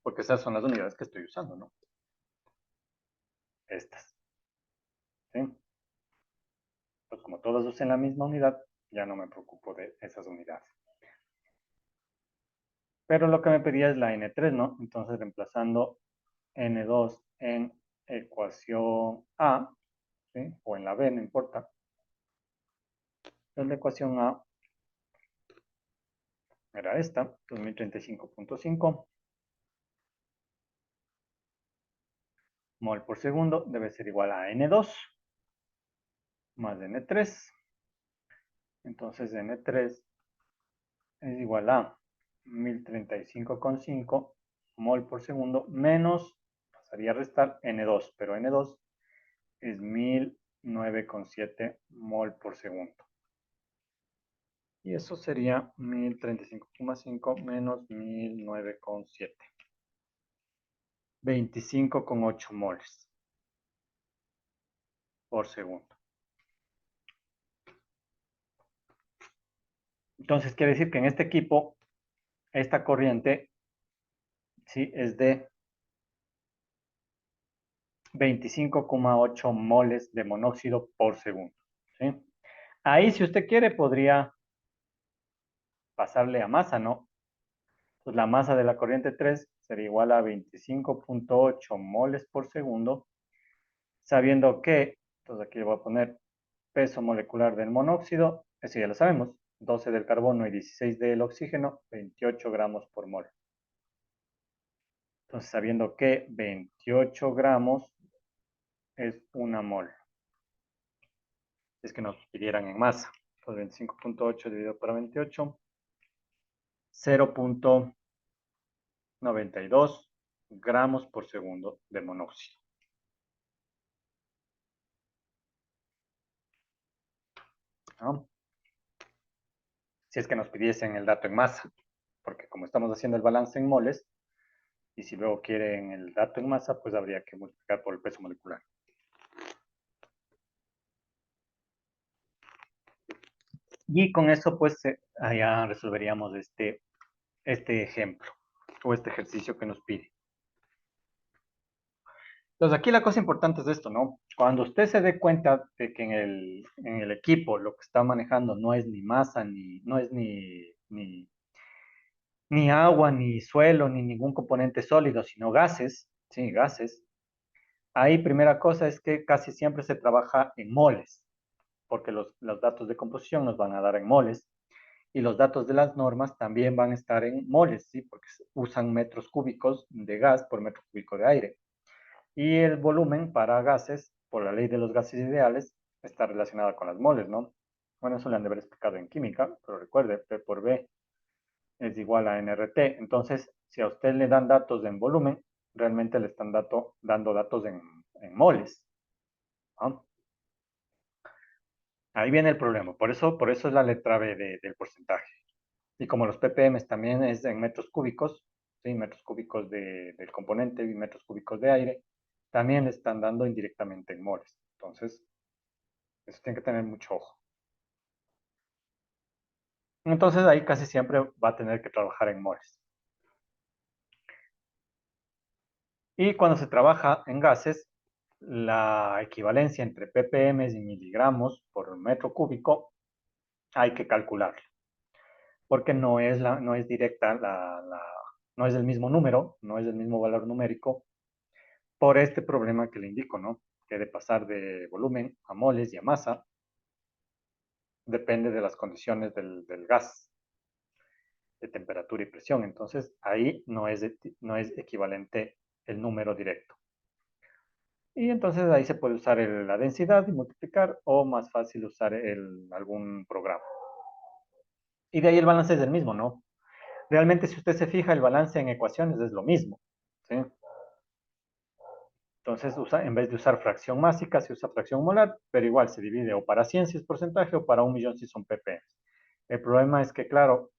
Porque esas son las unidades que estoy usando, ¿no? Estas. ¿Sí? Pues como todas usen la misma unidad, ya no me preocupo de esas unidades. Pero lo que me pedía es la N3, ¿no? Entonces reemplazando N2 en ecuación A, ¿sí? O en la B, no importa. Entonces la ecuación A era esta, 2035,5. Mol por segundo debe ser igual a N2 más N3. Entonces N3 es igual a 1035,5 mol por segundo menos, pasaría a restar N2, pero N2 es 1009,7 mol por segundo. Y eso sería 1035,5 menos 1009,7. 25,8 moles por segundo. Entonces quiere decir que en este equipo, esta corriente, sí, es de 25,8 moles de monóxido por segundo. ¿Sí? Ahí, si usted quiere, podría pasarle a masa, ¿no? Pues la masa de la corriente 3 sería igual a 25,8 moles por segundo, sabiendo que, entonces aquí le voy a poner peso molecular del monóxido, eso ya lo sabemos, 12 del carbono y 16 del oxígeno, 28 gramos por mol. Entonces, sabiendo que 28 gramos es una mol. Es que nos pidieran en masa. Entonces, 25,8 dividido por 28, 0,92 gramos por segundo de monóxido. ¿No? Si es que nos pidiesen el dato en masa, porque como estamos haciendo el balance en moles, y si luego quieren el dato en masa, pues habría que multiplicar por el peso molecular. Y con eso, pues, ya resolveríamos este ejemplo o este ejercicio que nos pide. Entonces, aquí la cosa importante es esto, ¿no? Cuando usted se dé cuenta de que en el equipo lo que está manejando no es ni masa, no es ni agua, ni suelo, ni ningún componente sólido, sino gases, sí, gases, ahí primera cosa es que casi siempre se trabaja en moles, porque los datos de composición nos van a dar en moles, y los datos de las normas también van a estar en moles, ¿sí? Porque usan metros cúbicos de gas por metro cúbico de aire. Y el volumen para gases, por la ley de los gases ideales, está relacionada con las moles, ¿no? Bueno, eso lo han de haber explicado en química, pero recuerde, P por B es igual a nRT. Entonces, si a usted le dan datos en volumen, realmente le están dando datos en moles, ¿no? Ahí viene el problema. Por eso es la letra B del porcentaje. Y como los ppm también es en metros cúbicos, ¿sí? Metros cúbicos del componente y metros cúbicos de aire, también le están dando indirectamente en moles. Entonces, eso tiene que tener mucho ojo. Entonces, ahí casi siempre va a tener que trabajar en moles. Y cuando se trabaja en gases, la equivalencia entre ppm y miligramos por metro cúbico hay que calcularla, porque no es directa, no es el mismo número, no es el mismo valor numérico, por este problema que le indico, ¿no? Que de pasar de volumen a moles y a masa depende de las condiciones del gas, de temperatura y presión. Entonces, ahí no es equivalente el número directo. Y entonces ahí se puede usar la densidad y multiplicar, o más fácil usar algún programa. Y de ahí el balance es el mismo, ¿no? Realmente, si usted se fija, el balance en ecuaciones es lo mismo, ¿sí? Entonces, en vez de usar fracción másica, se usa fracción molar, pero igual se divide o para 100 si es porcentaje o para 1.000.000 si son ppm. El problema es que, claro,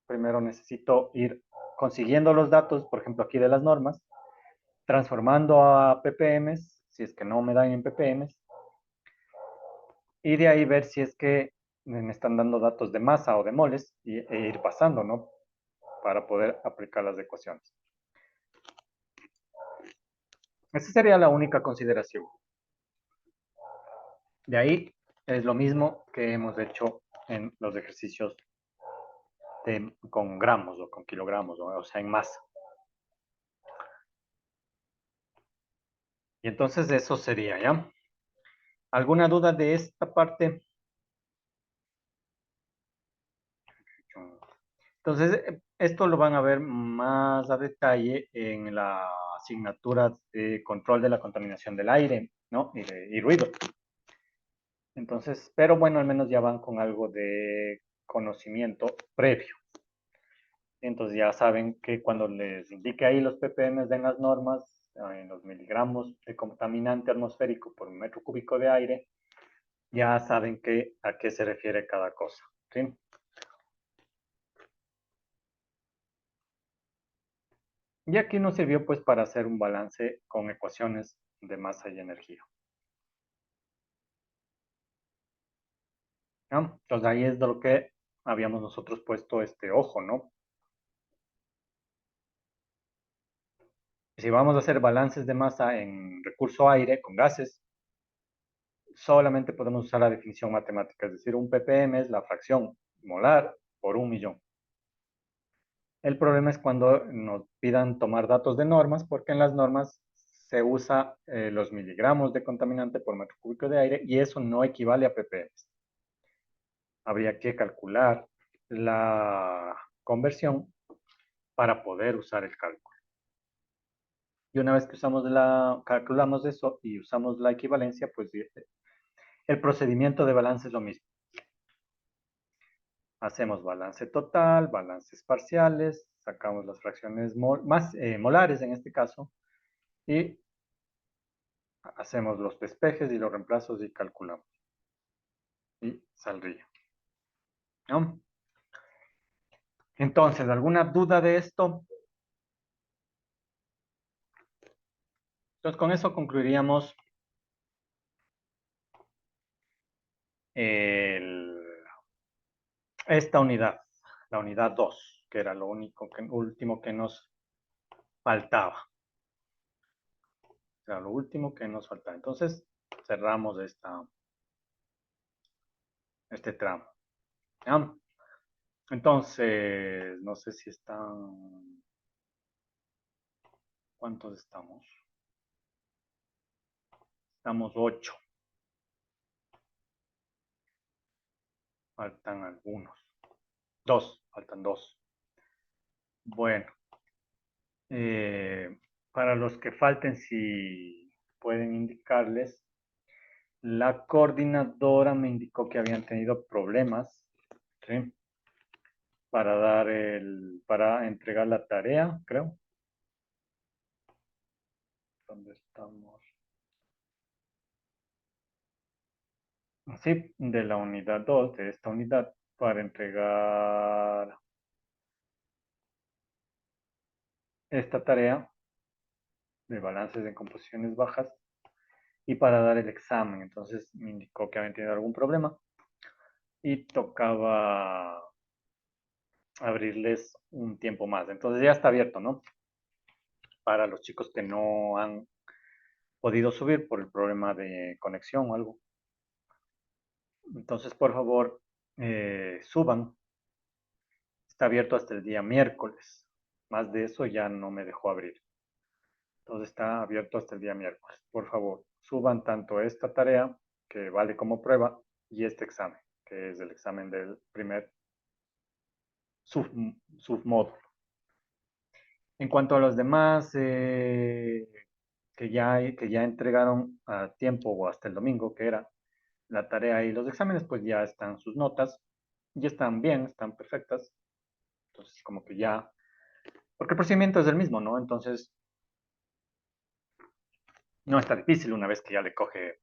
primero necesito ir consiguiendo los datos, por ejemplo, aquí de las normas, transformando a ppm, si es que no me dan en ppm, y de ahí ver si es que me están dando datos de masa o de moles e ir pasando, ¿no? Para poder aplicar las ecuaciones. Esa sería la única consideración. De ahí es lo mismo que hemos hecho en los ejercicios con gramos o con kilogramos, o sea, en masa. Y entonces eso sería, ¿ya? ¿Alguna duda de esta parte? Entonces, esto lo van a ver más a detalle en la asignatura de control de la contaminación del aire, ¿no? Y ruido. Entonces, pero bueno, al menos ya van con algo de conocimiento previo. Entonces ya saben que cuando les indique ahí los ppm de las normas, en los miligramos de contaminante atmosférico por metro cúbico de aire, ya saben a qué se refiere cada cosa, ¿sí? Y aquí nos sirvió pues para hacer un balance con ecuaciones de masa y energía, ¿no? Entonces ahí es de lo que habíamos nosotros puesto este ojo, ¿no? Si vamos a hacer balances de masa en recurso aire con gases, solamente podemos usar la definición matemática, es decir, un ppm es la fracción molar por 1.000.000. El problema es cuando nos pidan tomar datos de normas, porque en las normas se usa los miligramos de contaminante por metro cúbico de aire y eso no equivale a ppm. Habría que calcular la conversión para poder usar el cálculo. Y una vez que calculamos eso y usamos la equivalencia, pues el procedimiento de balance es lo mismo. Hacemos balance total, balances parciales, sacamos las fracciones molares en este caso, y hacemos los despejes y los reemplazos y calculamos. Y saldría, ¿no? Entonces, ¿alguna duda de esto? Entonces, con eso concluiríamos esta unidad, la unidad 2, que era lo último que nos faltaba. Era lo último que nos faltaba. Entonces, cerramos este tramo. ¿Ya? Entonces, no sé si están... ¿Cuántos estamos? Estamos 8. Faltan algunos. 2, faltan 2. Bueno, para los que falten, si pueden indicarles, la coordinadora me indicó que habían tenido problemas, ¿sí? Para entregar la tarea, creo. ¿Dónde estamos? Sí, de la unidad 2, de esta unidad, para entregar esta tarea de balances en composiciones bajas y para dar el examen. Entonces me indicó que habían tenido algún problema y tocaba abrirles un tiempo más. Entonces ya está abierto, ¿no? Para los chicos que no han podido subir por el problema de conexión o algo. Entonces, por favor, suban. Está abierto hasta el día miércoles. Más de eso ya no me dejó abrir. Entonces está abierto hasta el día miércoles. Por favor, suban tanto esta tarea, que vale como prueba, y este examen, que es el examen del primer submódulo. En cuanto a los demás que ya entregaron a tiempo o hasta el domingo, que era la tarea y los exámenes, pues ya están sus notas, ya están bien, están perfectas. Entonces, como que ya, porque el procedimiento es el mismo, ¿no? Entonces, no está difícil una vez que ya le coge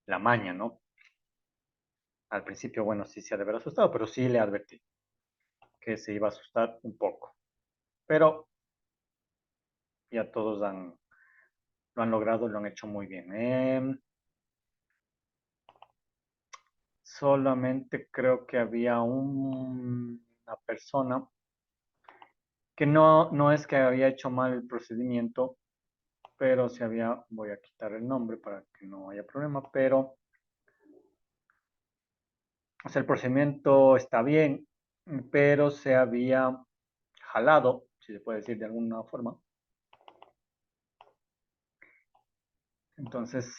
la maña, ¿no? Al principio, bueno, sí se ha de haber asustado, pero sí le advertí que se iba a asustar un poco. Pero ya todos lo han logrado, lo han hecho muy bien. Solamente creo que había una persona que no es que había hecho mal el procedimiento, pero se había, voy a quitar el nombre para que no haya problema, pero o sea, el procedimiento está bien, pero se había jalado, si se puede decir de alguna forma. Entonces,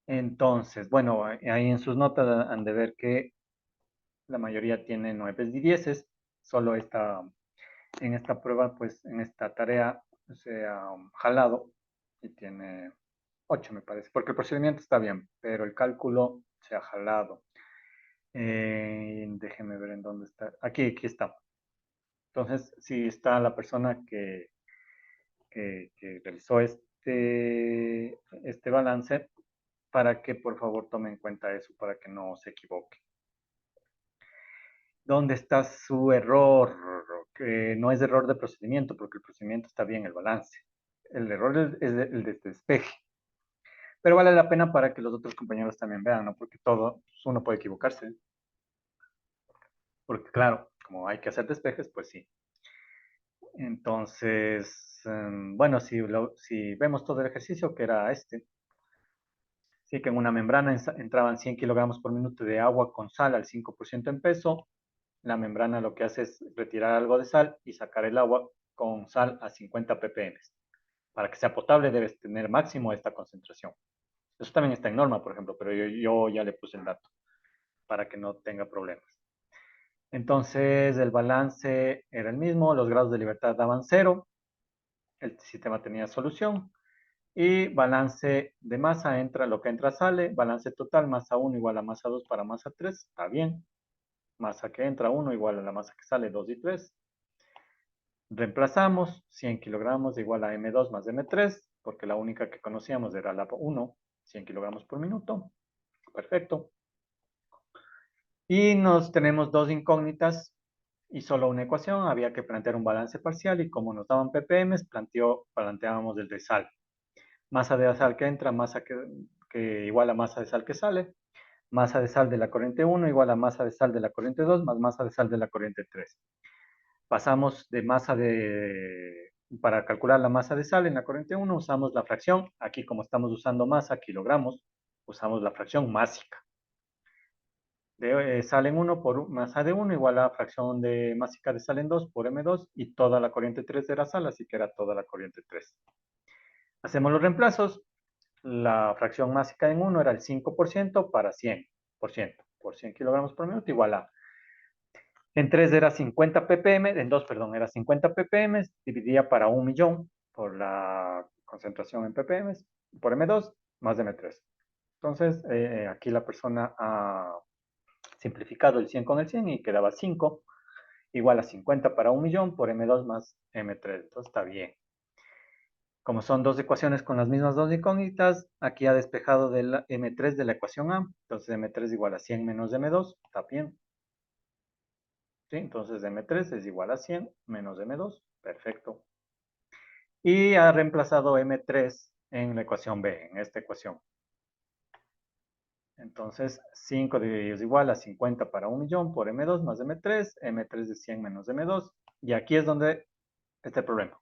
entonces, bueno, ahí en sus notas han de ver que la mayoría tiene 9 y 10, solo en esta prueba, pues en esta tarea se ha jalado y tiene 8 me parece, porque el procedimiento está bien, pero el cálculo se ha jalado. Déjenme ver en dónde está. Aquí está. Entonces, si está la persona que realizó este balance, para que por favor tome en cuenta eso, para que no se equivoque. ¿Dónde está su error? Que no es error de procedimiento, porque el procedimiento está bien, el balance. El error es el de despeje. Pero vale la pena para que los otros compañeros también vean, ¿no? Porque todo, pues, uno puede equivocarse. Porque claro, como hay que hacer despejes, pues sí. Entonces, bueno, si vemos todo el ejercicio, que era este, sí que en una membrana entraban 100 kilogramos por minuto de agua con sal al 5% en peso. La membrana lo que hace es retirar algo de sal y sacar el agua con sal a 50 ppm. Para que sea potable debes tener máximo esta concentración. Eso también está en norma, por ejemplo, pero yo ya le puse el dato para que no tenga problemas. Entonces, el balance era el mismo, los grados de libertad daban 0, el sistema tenía solución, y balance de masa, entra lo que entra sale, balance total, masa 1 igual a masa 2 para masa 3, está bien, masa que entra 1 igual a la masa que sale 2 y 3, reemplazamos 100 kilogramos igual a M2 más M3, porque la única que conocíamos era la 1, 100 kilogramos por minuto, perfecto. Y nos tenemos dos incógnitas y solo una ecuación, había que plantear un balance parcial y como nos daban ppm, planteábamos el de sal. Masa de sal que entra, masa que igual a masa de sal que sale, masa de sal de la corriente 1 igual a masa de sal de la corriente 2 más masa de sal de la corriente 3. Pasamos de para calcular la masa de sal en la corriente 1 usamos la fracción, aquí como estamos usando masa, kilogramos, usamos la fracción másica. De sal en 1 por masa de 1 igual a fracción de másica de sal en 2 por M2 y toda la corriente 3 era sal, así que era toda la corriente 3. Hacemos los reemplazos. La fracción másica en 1 era el 5% para 100%, por 100 kilogramos por minuto igual a. En 3 era 50 ppm, en 2, perdón, era 50 ppm, dividía para 1 millón por la concentración en ppm, por M2 más M3. Entonces, aquí la persona ha simplificado el 100 con el 100 y quedaba 5 igual a 50 para 1 millón por M2 más M3. Entonces está bien. Como son dos ecuaciones con las mismas dos incógnitas, aquí ha despejado del M3 de la ecuación A. Entonces M3 igual a 100 menos M2. Está bien. ¿Sí? Entonces M3 es igual a 100 menos M2. Perfecto. Y ha reemplazado M3 en la ecuación B, en esta ecuación. Entonces, 5 es igual a 50 para 1 millón por M2 más M3. M3 es 100 menos M2. Y aquí es donde está el problema.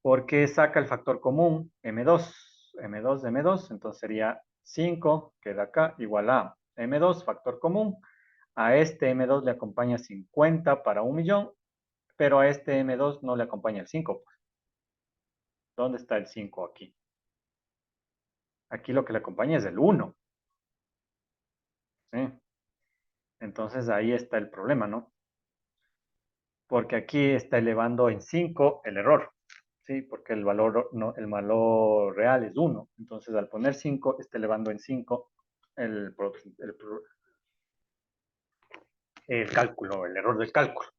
Porque saca el factor común M2. M2 de M2. Entonces sería 5, queda acá, igual a M2, factor común. A este M2 le acompaña 50 para 1 millón. Pero a este M2 no le acompaña el 5. ¿Dónde está el 5 aquí? Aquí lo que le acompaña es el 1. ¿Sí? Entonces ahí está el problema, ¿no? Porque aquí está elevando en 5 el error, ¿sí? Porque el valor, no, el valor real es 1. Entonces al poner 5 está elevando en 5 el cálculo, el error del cálculo.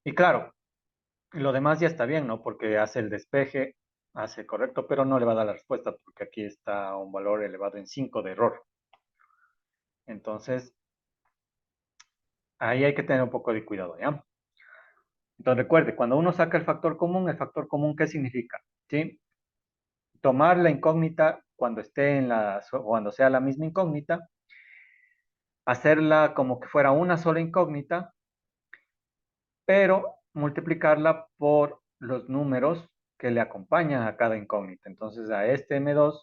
Y claro, lo demás ya está bien, ¿no? Porque hace el despeje, hace correcto, pero no le va a dar la respuesta porque aquí está un valor elevado en 5 de error. Entonces, ahí hay que tener un poco de cuidado, ¿ya? Entonces recuerde, cuando uno saca el factor común, ¿qué significa? ¿Sí? Tomar la incógnita cuando cuando sea la misma incógnita, hacerla como que fuera una sola incógnita, pero multiplicarla por los números que le acompañan a cada incógnita. Entonces a este M2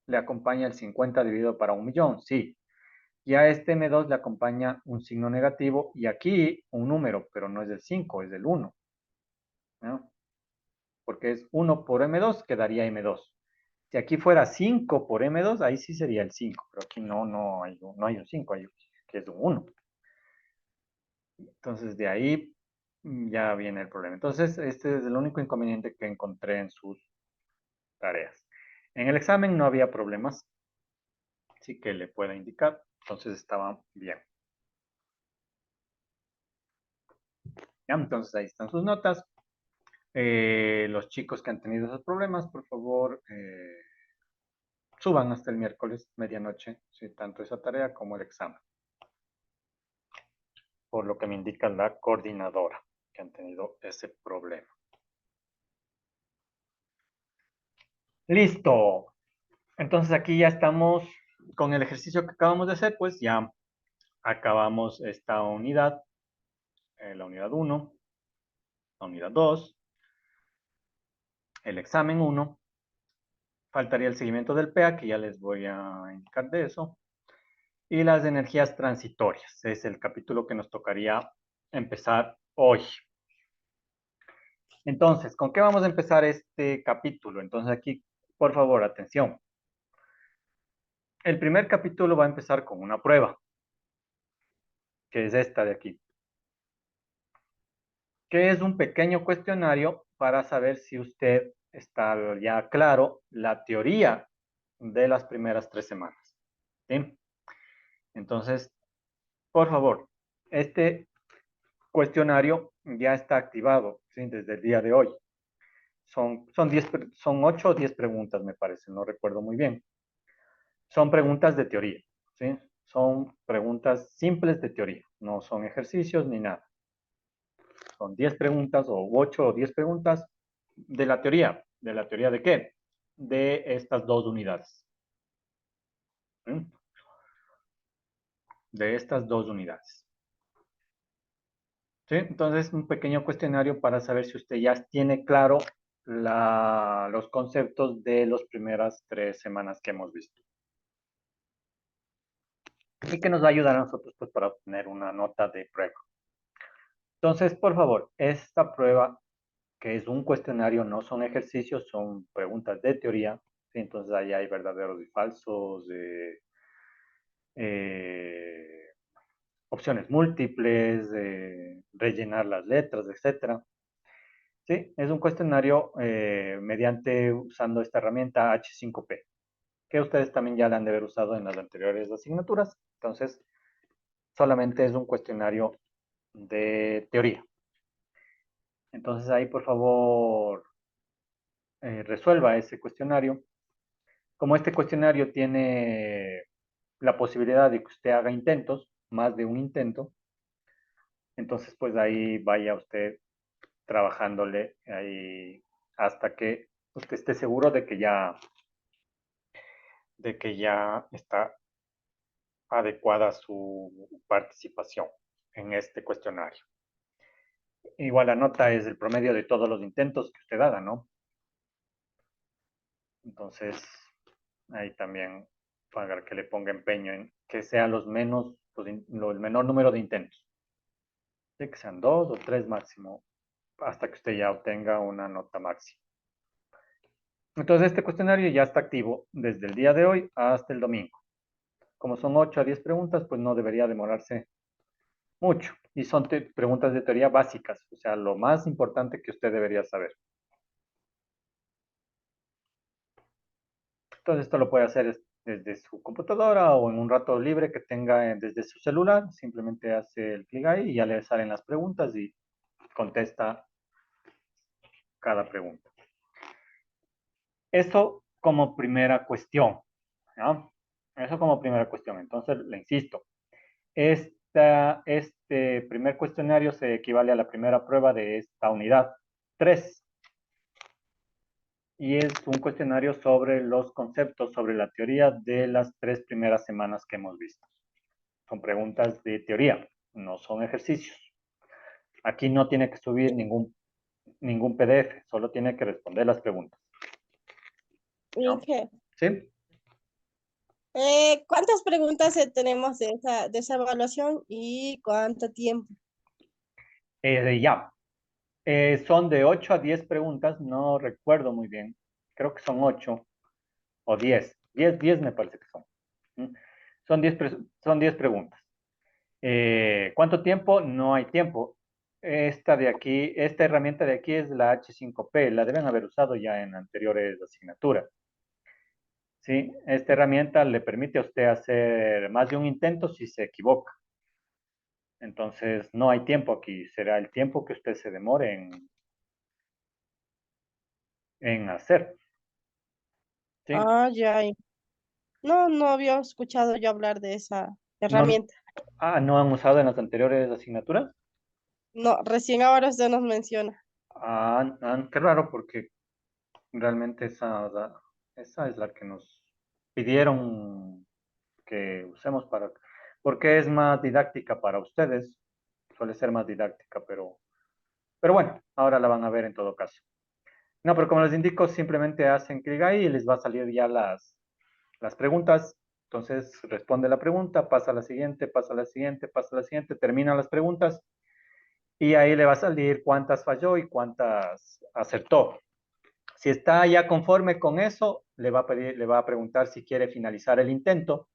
le acompaña el 50 dividido para 1 millón, sí. Y a este M2 le acompaña un signo negativo y aquí un número, pero no es del 5, es del 1. ¿No? Porque es 1 por M2, quedaría M2. Si aquí fuera 5 por M2, ahí sí sería el 5, pero aquí no hay un 5, que es un 1. Entonces de ahí ya viene el problema. Entonces este es el único inconveniente que encontré en sus tareas. En el examen no había problemas, así que le puedo indicar, entonces estaba bien. ¿Ya? Entonces ahí están sus notas. Los chicos que han tenido esos problemas, por favor, suban hasta el miércoles, medianoche, ¿sí? Tanto esa tarea como el examen. Por lo que me indica la coordinadora, que han tenido ese problema. Listo. Entonces aquí ya estamos con el ejercicio que acabamos de hacer, pues ya acabamos esta unidad, la unidad 1, la unidad 2, el examen 1. Faltaría el seguimiento del PEA, que ya les voy a indicar de eso. Y las energías transitorias. Es el capítulo que nos tocaría empezar hoy. Entonces, ¿con qué vamos a empezar este capítulo? Entonces aquí, por favor, atención. El primer capítulo va a empezar con una prueba, que es esta de aquí, que es un pequeño cuestionario para saber si usted está ya claro la teoría de las primeras 3 semanas. ¿Sí? Entonces, por favor, este cuestionario ya está activado, ¿sí? Desde el día de hoy. Son 8 o 10 preguntas, me parece, no recuerdo muy bien. Son preguntas de teoría, ¿sí? Son preguntas simples de teoría, no son ejercicios ni nada. Son 10 preguntas o 8 o 10 preguntas de la teoría. ¿De la teoría de qué? De estas dos unidades. ¿Sí? De estas dos unidades. ¿Sí? Entonces, un pequeño cuestionario para saber si usted ya tiene claro los conceptos de las primeras 3 semanas que hemos visto. Y que nos va a ayudar a nosotros pues, para obtener una nota de prueba. Entonces, por favor, esta prueba, que es un cuestionario, no son ejercicios, son preguntas de teoría. ¿Sí? Entonces, ahí hay verdaderos y falsos, eh, opciones múltiples, rellenar las letras, etcétera. Sí, es un cuestionario mediante usando esta herramienta H5P, que ustedes también ya la han de haber usado en las anteriores asignaturas. Entonces, solamente es un cuestionario de teoría. Entonces, ahí, por favor, resuelva ese cuestionario. Como este cuestionario tiene la posibilidad de que usted haga intentos, más de un intento, entonces, pues ahí vaya usted trabajándole ahí hasta que usted esté seguro de que ya está adecuada su participación en este cuestionario. Igual la nota es el promedio de todos los intentos que usted haga, ¿no? Entonces, ahí también para que le ponga empeño en que sean el menor número de intentos. ¿Sí? Que sean 2 o 3 máximo, hasta que usted ya obtenga una nota máxima. Entonces, este cuestionario ya está activo desde el día de hoy hasta el domingo. Como son 8 a 10 preguntas, pues no debería demorarse mucho. Y son preguntas de teoría básicas, o sea, lo más importante que usted debería saber. Entonces, esto lo puede hacer desde su computadora o en un rato libre que tenga desde su celular. Simplemente hace el clic ahí y ya le salen las preguntas y contesta cada pregunta. Eso como primera cuestión. ¿Ya? Eso como primera cuestión. Entonces, le insisto, este primer cuestionario se equivale a la primera prueba de esta unidad 3 y es un cuestionario sobre los conceptos, sobre la teoría de las 3 primeras semanas que hemos visto. Son preguntas de teoría, no son ejercicios. Aquí no tiene que subir ningún PDF, solo tiene que responder las preguntas. ¿No? Inge, ¿Sí? ¿cuántas preguntas tenemos de esa evaluación y cuánto tiempo? Ya. Son de 8 a 10 preguntas, no recuerdo muy bien. Creo que son 8 o 10. 10 me parece que son. ¿Mm? Son 10 preguntas. ¿Cuánto tiempo? No hay tiempo. Esta de aquí, esta herramienta de aquí es la H5P, la deben haber usado ya en anteriores asignaturas. ¿Sí? Esta herramienta le permite a usted hacer más de un intento si se equivoca. Entonces, no hay tiempo aquí, será el tiempo que usted se demore en hacer. ¿Sí? Ah, ya. No, no había escuchado yo hablar de esa No, herramienta. ¿no han usado en las anteriores asignaturas? No, recién ahora usted nos menciona. Qué raro porque realmente Esa es la que nos pidieron que usemos porque es más didáctica para ustedes. Suele ser más didáctica, pero bueno, ahora la van a ver en todo caso. No, pero como les indico, simplemente hacen clic ahí y les va a salir ya las preguntas. Entonces responde la pregunta, pasa a la siguiente, pasa a la siguiente, pasa a la siguiente, termina las preguntas y ahí le va a salir cuántas falló y cuántas acertó. Si está ya conforme con eso, le va a pedir, le va a preguntar si quiere finalizar el intento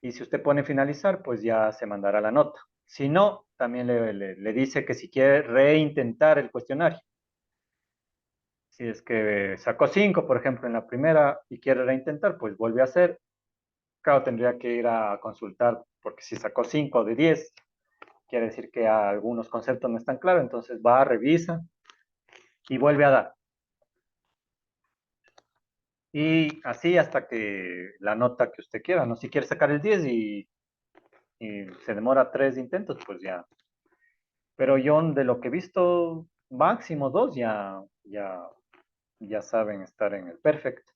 y si usted pone finalizar, pues ya se mandará la nota. Si no, también le dice que si quiere reintentar el cuestionario. Si es que sacó 5, por ejemplo, en la primera y quiere reintentar, pues vuelve a hacer. Claro, tendría que ir a consultar, porque si sacó 5 de 10, quiere decir que algunos conceptos no están claros, entonces va, revisa y vuelve a dar. Y así hasta que la nota que usted quiera, ¿no? Si quiere sacar el 10 y se demora 3 intentos, pues ya. Pero yo de lo que he visto, máximo 2 ya saben estar en el perfect.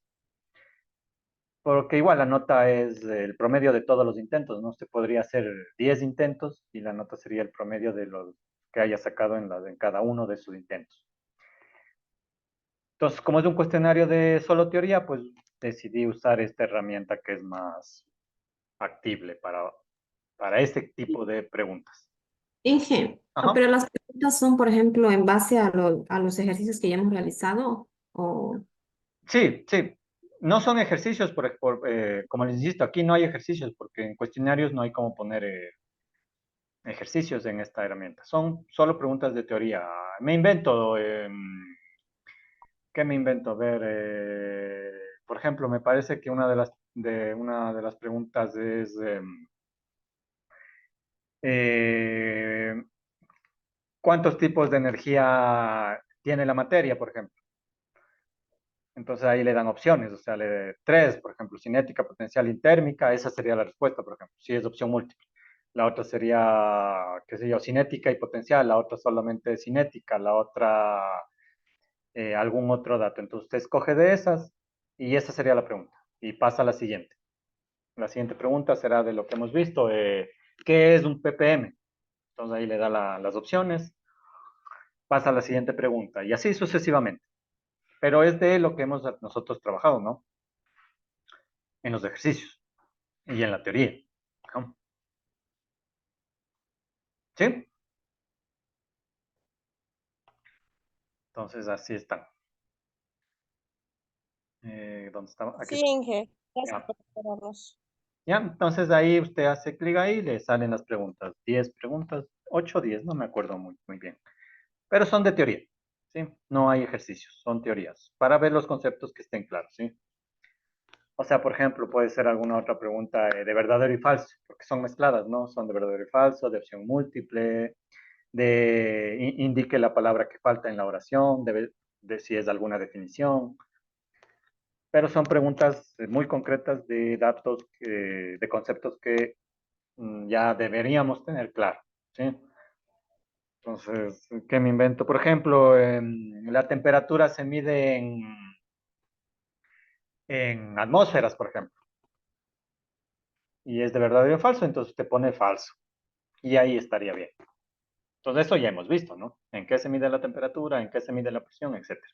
Porque igual la nota es el promedio de todos los intentos, ¿no? Usted podría hacer 10 intentos y la nota sería el promedio de los que haya sacado en cada uno de sus intentos. Entonces, como es un cuestionario de solo teoría, pues decidí usar esta herramienta que es más factible para este tipo de preguntas. Inge, Ajá. pero las preguntas son, por ejemplo, en base a los ejercicios que ya hemos realizado o... Sí, sí. No son ejercicios, como les insisto, aquí no hay ejercicios porque en cuestionarios no hay cómo poner ejercicios en esta herramienta. Son solo preguntas de teoría. Me invento, ¿qué me invento? A ver, por ejemplo, me parece que una de las preguntas es eh, ¿cuántos tipos de energía tiene la materia, por ejemplo? Entonces ahí le dan opciones, o sea, tres, por ejemplo, cinética, potencial y térmica, esa sería la respuesta, por ejemplo, si es opción múltiple. La otra sería, qué sé yo, cinética y potencial, la otra solamente cinética, la otra algún otro dato. Entonces usted escoge de esas y esa sería la pregunta. Y pasa a la siguiente. La siguiente pregunta será de lo que hemos visto, ¿qué es un ppm? Entonces ahí le da las opciones, pasa a la siguiente pregunta y así sucesivamente. Pero es de lo que hemos nosotros trabajado, ¿no? En los ejercicios y en la teoría. ¿No? ¿Sí? Entonces así están. ¿Dónde estaba? Aquí Sí, está. Inge, gracias Ya. por esperarnos. Ya, entonces ahí usted hace clic ahí y le salen las preguntas. 10 preguntas, 8 o 10, no me acuerdo muy bien. Pero son de teoría, ¿sí? No hay ejercicios, son teorías, para ver los conceptos que estén claros, ¿sí? O sea, por ejemplo, puede ser alguna otra pregunta de verdadero y falso, porque son mezcladas, ¿no? Son de verdadero y falso, de opción múltiple, indique la palabra que falta en la oración, de si es alguna definición, pero son preguntas muy concretas de datos, de conceptos que ya deberíamos tener claro, ¿sí? Entonces, ¿qué me invento? Por ejemplo, la temperatura se mide en atmósferas, por ejemplo, y es de verdadero o falso, entonces te pone falso, y ahí estaría bien. Entonces, eso ya hemos visto, ¿no? En qué se mide la temperatura, en qué se mide la presión, etcétera.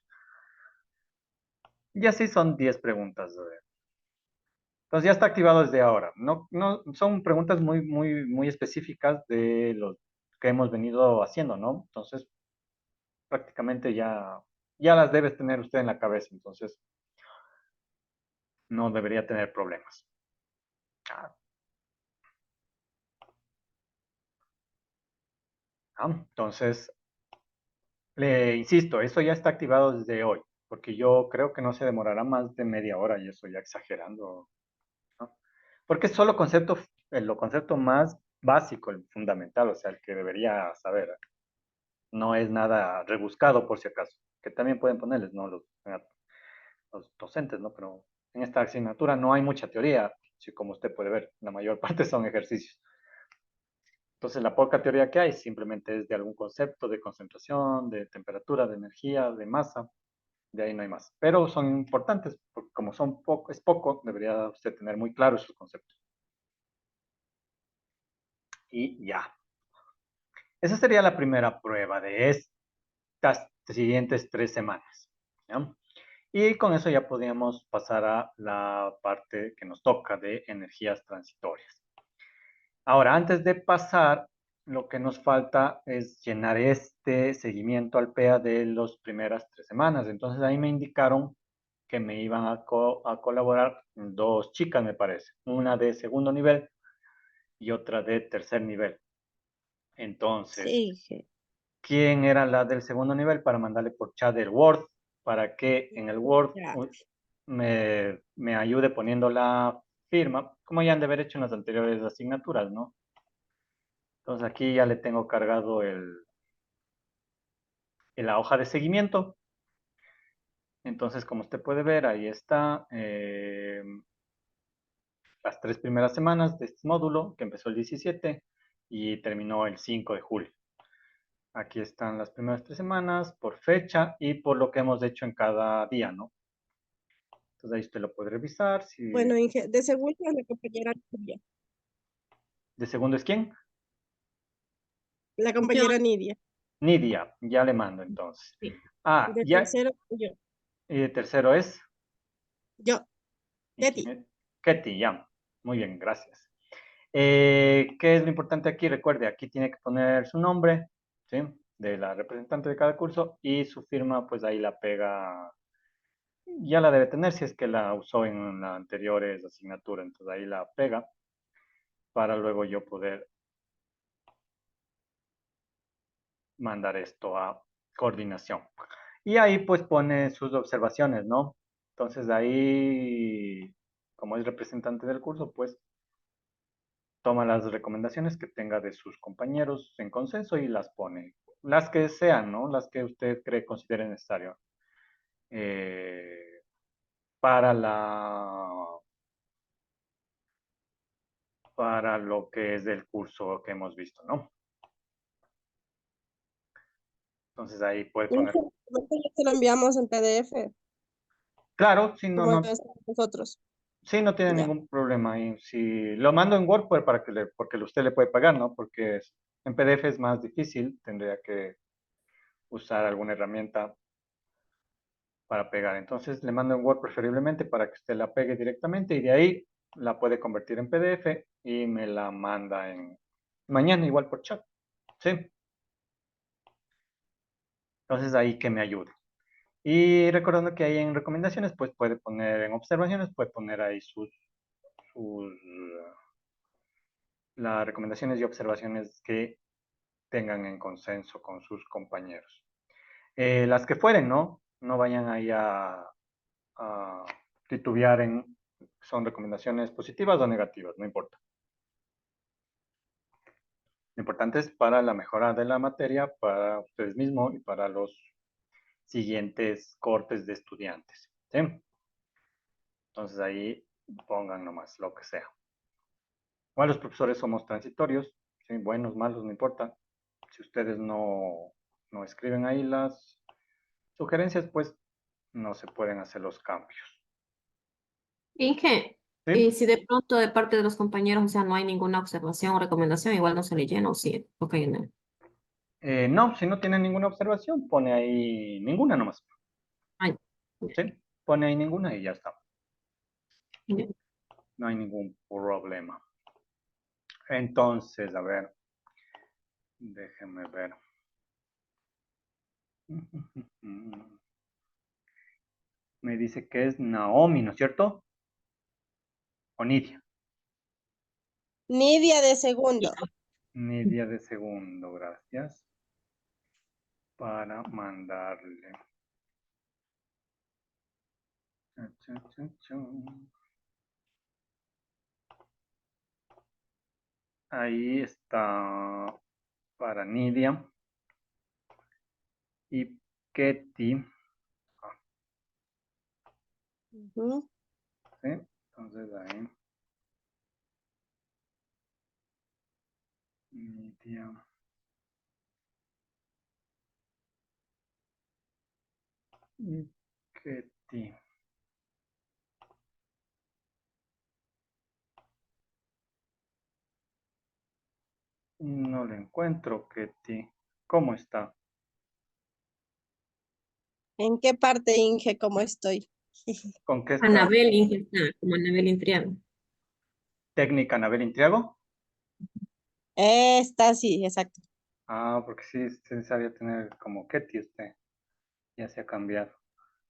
Y así son 10 preguntas. Entonces, ya está activado desde ahora. No, no, son preguntas muy específicas de lo que hemos venido haciendo, ¿no? Entonces, prácticamente ya las debes tener usted en la cabeza, entonces no debería tener problemas. Ah, entonces, le insisto, eso ya está activado desde hoy, porque yo creo que no se demorará más de media hora y eso ya exagerando, ¿no? Porque es solo lo concepto más básico, el fundamental, o sea, el que debería saber. No es nada rebuscado por si acaso, que también pueden ponerles, ¿no? Los docentes, ¿no? Pero en esta asignatura no hay mucha teoría, así como usted puede ver, la mayor parte son ejercicios. Entonces, la poca teoría que hay simplemente es de algún concepto de concentración, de temperatura, de energía, de masa, de ahí no hay más. Pero son importantes como es poco, debería usted tener muy claro esos conceptos. Y ya. Esa sería la primera prueba de estas siguientes 3 semanas. ¿Ya? Y con eso ya podríamos pasar a la parte que nos toca de energías transitorias. Ahora, antes de pasar, lo que nos falta es llenar este seguimiento al PEA de las primeras 3 semanas. Entonces ahí me indicaron que me iban a colaborar 2 chicas, me parece. Una de segundo nivel y otra de tercer nivel. Entonces, Sí, quién era la del segundo nivel para mandarle por chat el Word, para que en el Word ya. me ayude poniendo la firma, como ya han de haber hecho en las anteriores asignaturas, ¿no? Entonces aquí ya le tengo cargado la hoja de seguimiento. Entonces, como usted puede ver, ahí está las 3 primeras semanas de este módulo, que empezó el 17 y terminó el 5 de julio. Aquí están las primeras 3 semanas por fecha y por lo que hemos hecho en cada día, ¿no? Entonces ahí usted lo puede revisar. Si Bueno, de segundo es la compañera Nidia. de segundo es quién, La Yo, compañera Nidia. Nidia, ya le mando entonces. sí. Ah, De ya, tercero, yo. y de tercero es, Yo, ¿y quién Teti. es? Ketty, ya. Muy bien, gracias. ¿Qué es lo importante aquí? Recuerde, aquí tiene que poner su nombre, ¿sí? De la representante de cada curso y su firma, pues ahí la pega, ya la debe tener si es que la usó en la anteriores asignatura, entonces ahí la pega para luego yo poder mandar esto a coordinación. Y ahí pues pone sus observaciones, ¿no? Entonces ahí, como es representante del curso, pues toma las recomendaciones que tenga de sus compañeros en consenso y las pone. Las que sean, ¿no? Las que usted considere necesario. Para para lo que es del curso que hemos visto, ¿no? Entonces ahí puede Y poner. ya se lo enviamos en PDF, Claro, si no, como no, es nosotros. sí, no tiene Ya. ningún problema. Y si lo mando en Word, pues para que porque usted le puede pagar, ¿no? Porque en PDF es más difícil, tendría que usar alguna herramienta para pegar. Entonces le mando en Word preferiblemente para que usted la pegue directamente y de ahí la puede convertir en PDF y me la manda en mañana igual por chat. ¿Sí? Entonces ahí que me ayude. Y recordando que ahí en recomendaciones, pues puede poner en observaciones, puede poner ahí sus las recomendaciones y observaciones que tengan en consenso con sus compañeros. Las que fueren, ¿no? No vayan ahí a titubear en son recomendaciones positivas o negativas, no importa. Lo importante es para la mejora de la materia, para ustedes mismos y para los siguientes cortes de estudiantes. ¿Sí? Entonces ahí pongan nomás lo que sea. Igual los profesores somos transitorios, ¿sí? Buenos, malos, no importa. Si ustedes no escriben ahí las sugerencias, pues no se pueden hacer los cambios. Inge, y ¿Sí? si de pronto de parte de los compañeros, o sea, no hay ninguna observación o recomendación, igual no se le llena o sí, ok, no. No, si no tienen ninguna observación, pone ahí ninguna nomás. Ay, ¿Sí? Pone ahí ninguna y ya está. ya. No hay ningún problema. Entonces, a ver, déjenme ver. Me dice que es Naomi, ¿no es cierto? O Nidia. Nidia de segundo. Nidia de segundo, gracias. Para mandarle. Cha, cha, cha, cha. Ahí está para Nidia. Y Ketty. Ujú. ¿Sí? Entonces ahí. Nidia. Y Ketty. No le encuentro, Ketty. ¿Cómo está? ¿En qué parte, Inge, cómo estoy? ¿Con qué está? Anabel Inge está, como Anabel Intriano. ¿Técnica Anabel Intriago? Está, sí, exacto. Ah, porque sí sabía tener como Ketty usted. Ya se ha cambiado.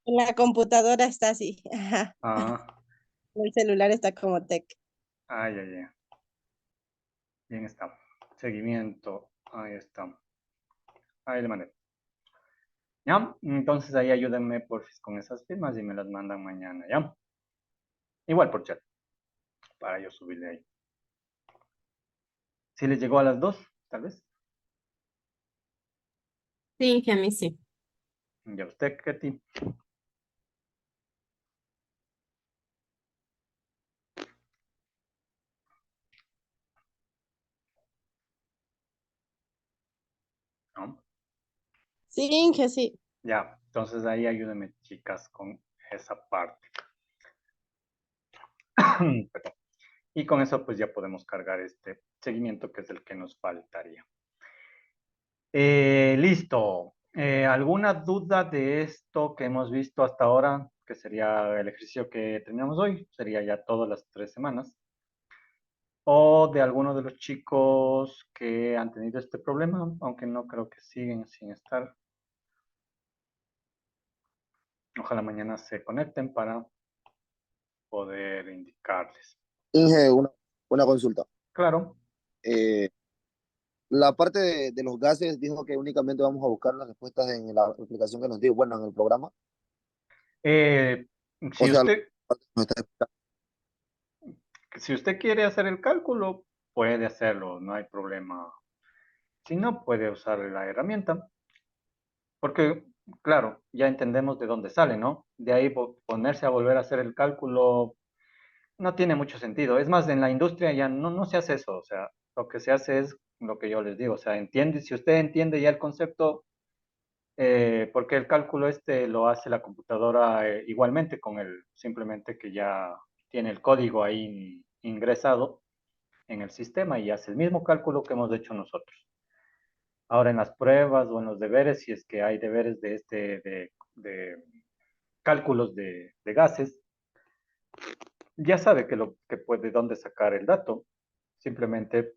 La computadora está así. Ajá. Ah, El celular está como tech. ay, ay, ay. Bien está. Seguimiento. Ahí está. Ahí le mandé. ¿Ya? Entonces ahí ayúdenme porfis con esas firmas y me las mandan mañana, ¿ya? Igual por chat, para yo subirle ahí. Si les llegó a las 2, tal vez. Sí, Inge, a mí sí. Ya usted, Ketty. ¿No? Sí, Inge, sí. Ya, entonces ahí ayúdenme, chicas, con esa parte. Perdón. Y con eso pues ya podemos cargar este seguimiento que es el que nos faltaría. Listo. ¿Alguna duda de esto que hemos visto hasta ahora? Que sería el ejercicio que terminamos hoy. Sería ya todas las 3 semanas. ¿O de alguno de los chicos que han tenido este problema? Aunque no creo que siguen sin estar. Ojalá mañana se conecten para poder indicarles. Inge, una consulta. Claro. Eh, la parte de los gases dijo que únicamente vamos a buscar las respuestas en la aplicación que nos dio, bueno, en el programa. Eh, O si sea, la usted, parte que nos está explicando. si usted quiere hacer el cálculo, puede hacerlo, no hay problema. Si no, puede usar la herramienta, porque, claro, ya entendemos de dónde sale, ¿no? De ahí ponerse a volver a hacer el cálculo no tiene mucho sentido. Es más, en la industria ya no se hace eso, o sea, lo que se hace es lo que yo les digo, o sea, entiende, si usted entiende ya el concepto, porque el cálculo este lo hace la computadora igualmente con el, simplemente que ya tiene el código ahí ingresado en el sistema y hace el mismo cálculo que hemos hecho nosotros. Ahora en las pruebas o en los deberes, si es que hay deberes de cálculos de gases, ya sabe que lo que puede dónde sacar el dato. Simplemente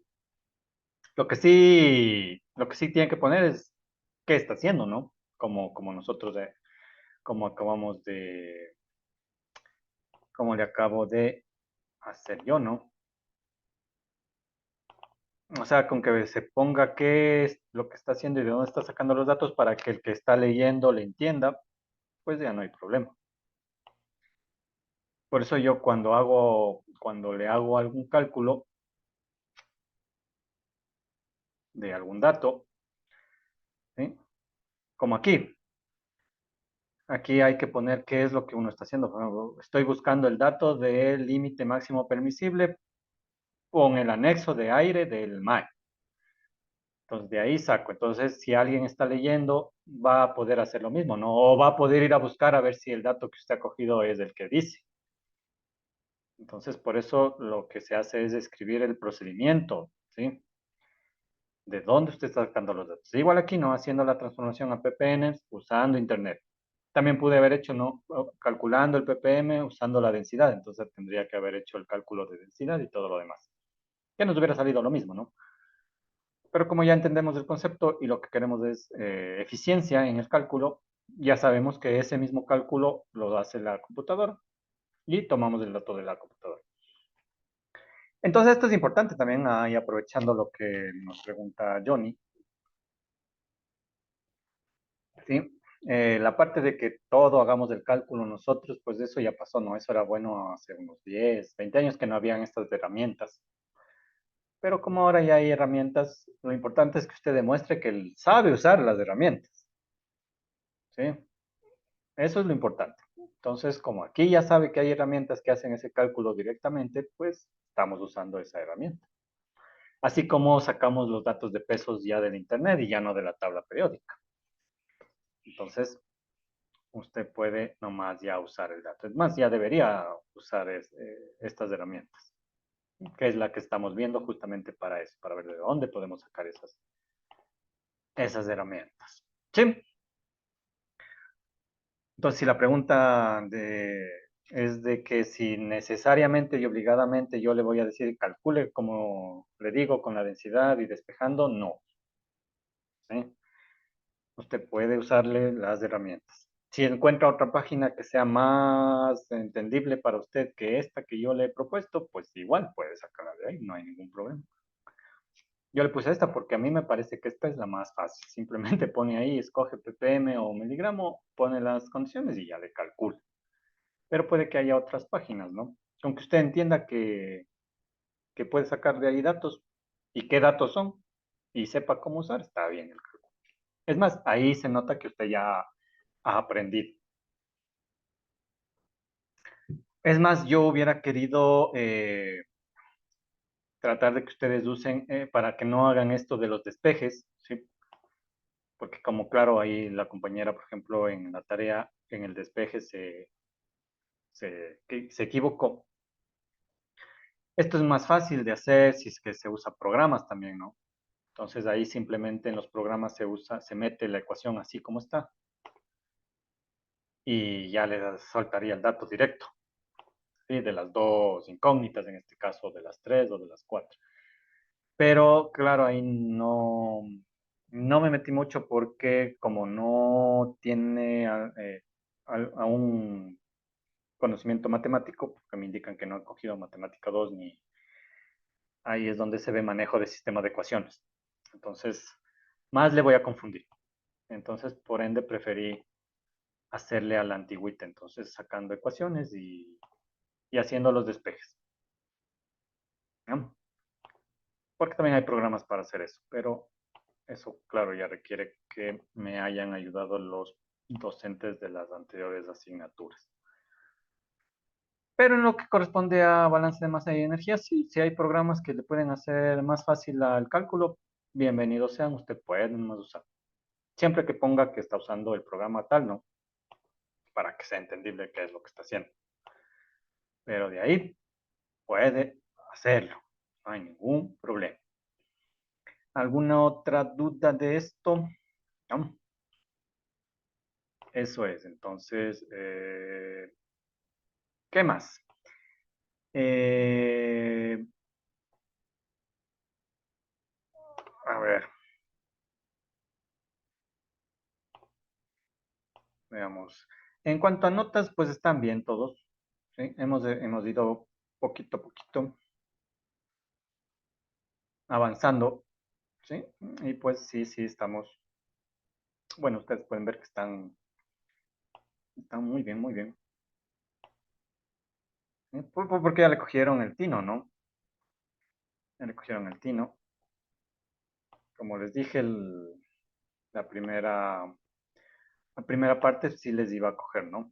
lo que sí tiene que poner es qué está haciendo, ¿no? Como nosotros, como acabamos de, como le acabo de hacer yo, ¿no? O sea, con que se ponga qué es lo que está haciendo y de dónde está sacando los datos para que el que está leyendo le entienda, pues ya no hay problema. Por eso yo cuando le hago algún cálculo de algún dato, ¿sí? Como aquí hay que poner qué es lo que uno está haciendo. Por ejemplo, estoy buscando el dato del límite máximo permisible con el anexo de aire del MAE. Entonces, de ahí saco. Entonces, si alguien está leyendo, va a poder hacer lo mismo, ¿no? O va a poder ir a buscar a ver si el dato que usted ha cogido es el que dice. Entonces, por eso lo que se hace es escribir el procedimiento, ¿sí? De dónde usted está sacando los datos. Igual aquí, ¿no? Haciendo la transformación a ppm usando Internet. También pude haber hecho, ¿no? Calculando el ppm usando la densidad. Entonces, tendría que haber hecho el cálculo de densidad y todo lo demás. Que nos hubiera salido lo mismo, ¿no? Pero como ya entendemos el concepto y lo que queremos es eficiencia en el cálculo, ya sabemos que ese mismo cálculo lo hace la computadora y tomamos el dato de la computadora. Entonces esto es importante también, y aprovechando lo que nos pregunta Johnny, ¿sí? La parte de que todo hagamos el cálculo nosotros, pues eso ya pasó, ¿no? Eso era bueno hace unos 10, 20 años que no habían estas herramientas. Pero como ahora ya hay herramientas, lo importante es que usted demuestre que él sabe usar las herramientas, ¿sí? Eso es lo importante. Entonces, como aquí ya sabe que hay herramientas que hacen ese cálculo directamente, pues estamos usando esa herramienta. Así como sacamos los datos de pesos ya del Internet y ya no de la tabla periódica. Entonces, usted puede nomás ya usar el dato. Es más, ya debería usar estas herramientas. que es la que estamos viendo justamente para eso, para ver de dónde podemos sacar esas herramientas. ¿Sí? Entonces, si la pregunta es de que si necesariamente y obligadamente yo le voy a decir calcule como le digo con la densidad y despejando, no. ¿Sí? Usted puede usarle las herramientas. Si encuentra otra página que sea más entendible para usted que esta que yo le he propuesto, pues igual puede sacarla de ahí, no hay ningún problema. Yo le puse esta porque a mí me parece que esta es la más fácil. Simplemente pone ahí, escoge ppm o miligramo, pone las condiciones y ya le calcula. Pero puede que haya otras páginas, ¿no? Aunque usted entienda que puede sacar de ahí datos y qué datos son y sepa cómo usar, está bien el cálculo. Es más, ahí se nota que usted ya ha aprendido. Es más, yo hubiera querido tratar de que ustedes usen para que no hagan esto de los despejes, ¿sí? Porque como claro, ahí la compañera, por ejemplo, en la tarea, en el despeje se equivocó. Esto es más fácil de hacer si es que se usa programas también, ¿no? Entonces ahí simplemente en los programas se mete la ecuación así como está y ya le soltaría el dato directo, ¿sí? De las dos incógnitas, en este caso de las tres o de las cuatro. Pero claro, ahí no me metí mucho porque como no tiene aún conocimiento matemático, porque me indican que no he cogido matemática 2 ni ahí es donde se ve manejo de sistema de ecuaciones. Entonces, más le voy a confundir. Entonces, por ende, preferí hacerle a la antigüita, entonces sacando ecuaciones y haciendo los despejes. ¿No? Porque también hay programas para hacer eso, pero eso, claro, ya requiere que me hayan ayudado los docentes de las anteriores asignaturas. Pero en lo que corresponde a balance de masa y energía, sí, si hay programas que le pueden hacer más fácil el cálculo, bienvenidos sean, usted puede más usar. Siempre que ponga que está usando el programa tal, ¿no? Para que sea entendible qué es lo que está haciendo. Pero de ahí puede hacerlo, no hay ningún problema. ¿Alguna otra duda de esto? ¿No? Eso es, entonces, ¿qué más? Eh, a ver, veamos. En cuanto a notas, pues están bien todos. ¿Sí? Hemos ido poquito a poquito avanzando. ¿Sí? Y pues sí, estamos. Bueno, ustedes pueden ver que están muy bien, muy bien. Porque ya le cogieron el tino, ¿no? Ya le cogieron el tino. Como les dije, la primera parte sí les iba a coger, ¿no?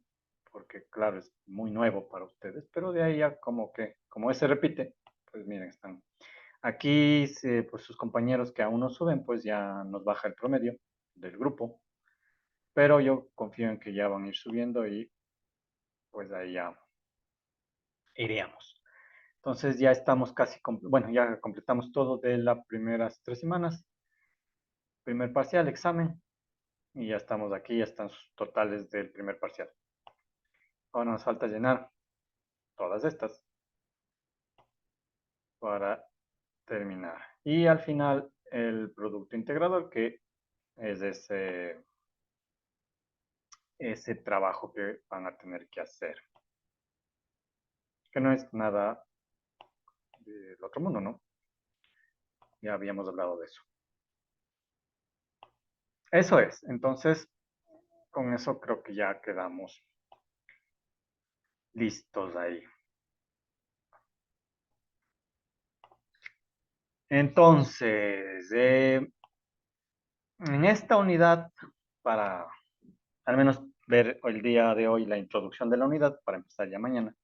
Porque claro, es muy nuevo para ustedes, pero de ahí ya como ese repite, pues miren, están. Aquí, pues sus compañeros que aún no suben, pues ya nos baja el promedio del grupo, pero yo confío en que ya van a ir subiendo y pues ahí ya iríamos. Entonces ya estamos casi, bueno, ya completamos todo de las primeras 3 semanas, primer parcial, examen, y ya estamos aquí, ya están sus totales del primer parcial. Ahora nos falta llenar todas estas para terminar. Y al final el producto integrador, que es ese trabajo que van a tener que hacer. Que no es nada del otro mundo, ¿no? Ya habíamos hablado de eso. Eso es. Entonces, con eso creo que ya quedamos listos ahí. Entonces, en esta unidad, para al menos ver el día de hoy la introducción de la unidad, para empezar ya mañana,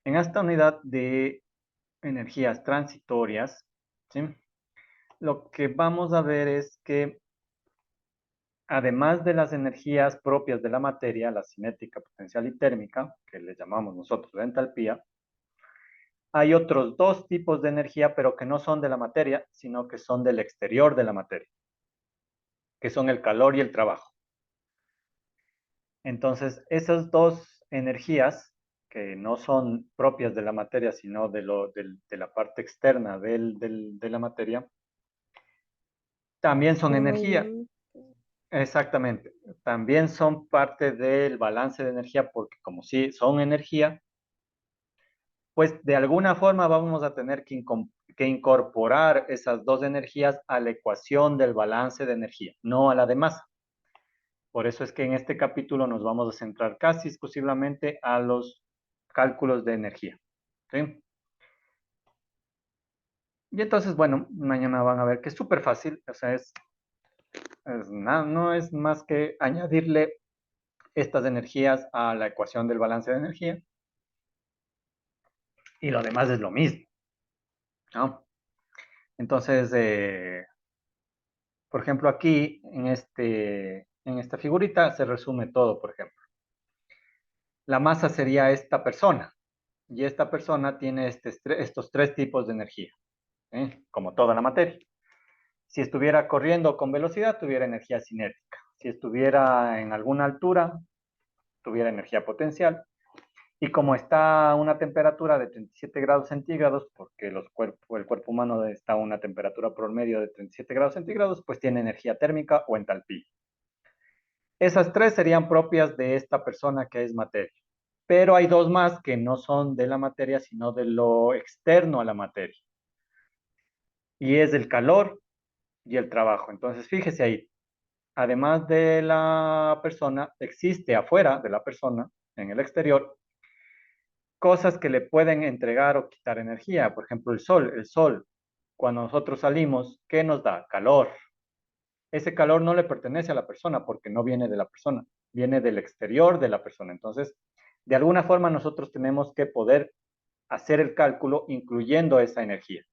en esta unidad de energías transitorias, ¿sí? Lo que vamos a ver es que además de las energías propias de la materia, la cinética, potencial y térmica, que le llamamos nosotros la entalpía, hay otros dos tipos de energía, pero que no son de la materia, sino que son del exterior de la materia, que son el calor y el trabajo. Entonces, esas dos energías, que no son propias de la materia, sino de la parte externa de la materia, también son energía. Movimiento. Exactamente. También son parte del balance de energía, porque como sí son energía, pues de alguna forma vamos a tener que incorporar esas dos energías a la ecuación del balance de energía, no a la de masa. Por eso es que en este capítulo nos vamos a centrar casi exclusivamente a los cálculos de energía. ¿Sí? Y entonces, bueno, mañana van a ver que es súper fácil, o sea, no es más que añadirle estas energías a la ecuación del balance de energía y lo demás es lo mismo, ¿no? Entonces, por ejemplo, aquí en esta figurita se resume todo, por ejemplo. La masa sería esta persona y esta persona tiene estos tres tipos de energía, ¿eh? Como toda la materia. Si estuviera corriendo con velocidad, tuviera energía cinética. Si estuviera en alguna altura, tuviera energía potencial. Y como está a una temperatura de 37 grados centígrados, porque el cuerpo humano está a una temperatura promedio de 37 grados centígrados, pues tiene energía térmica o entalpía. Esas tres serían propias de esta persona que es materia. Pero hay dos más que no son de la materia, sino de lo externo a la materia. Y es el calor y el trabajo. Entonces, fíjese ahí, además de la persona, existe afuera de la persona, en el exterior, cosas que le pueden entregar o quitar energía. Por ejemplo, el sol. El sol, cuando nosotros salimos, ¿qué nos da? Calor. Ese calor no le pertenece a la persona porque no viene de la persona, viene del exterior de la persona. Entonces, de alguna forma nosotros tenemos que poder hacer el cálculo incluyendo esa energía.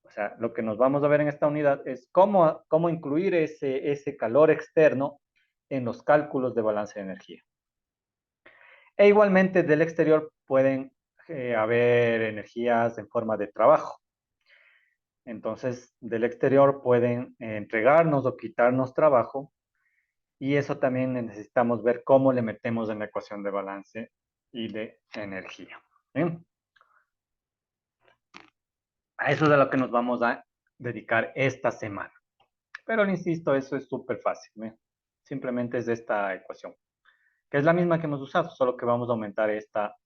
O sea, lo que nos vamos a ver en esta unidad es cómo incluir ese calor externo en los cálculos de balance de energía. E igualmente del exterior pueden haber energías en forma de trabajo. Entonces, del exterior pueden entregarnos o quitarnos trabajo y eso también necesitamos ver cómo le metemos en la ecuación de balance y de energía. ¿Bien? A eso es a lo que nos vamos a dedicar esta semana. Pero le insisto, eso es súper fácil. ¿Bien? Simplemente es de esta ecuación, que es la misma que hemos usado, solo que vamos a aumentar esta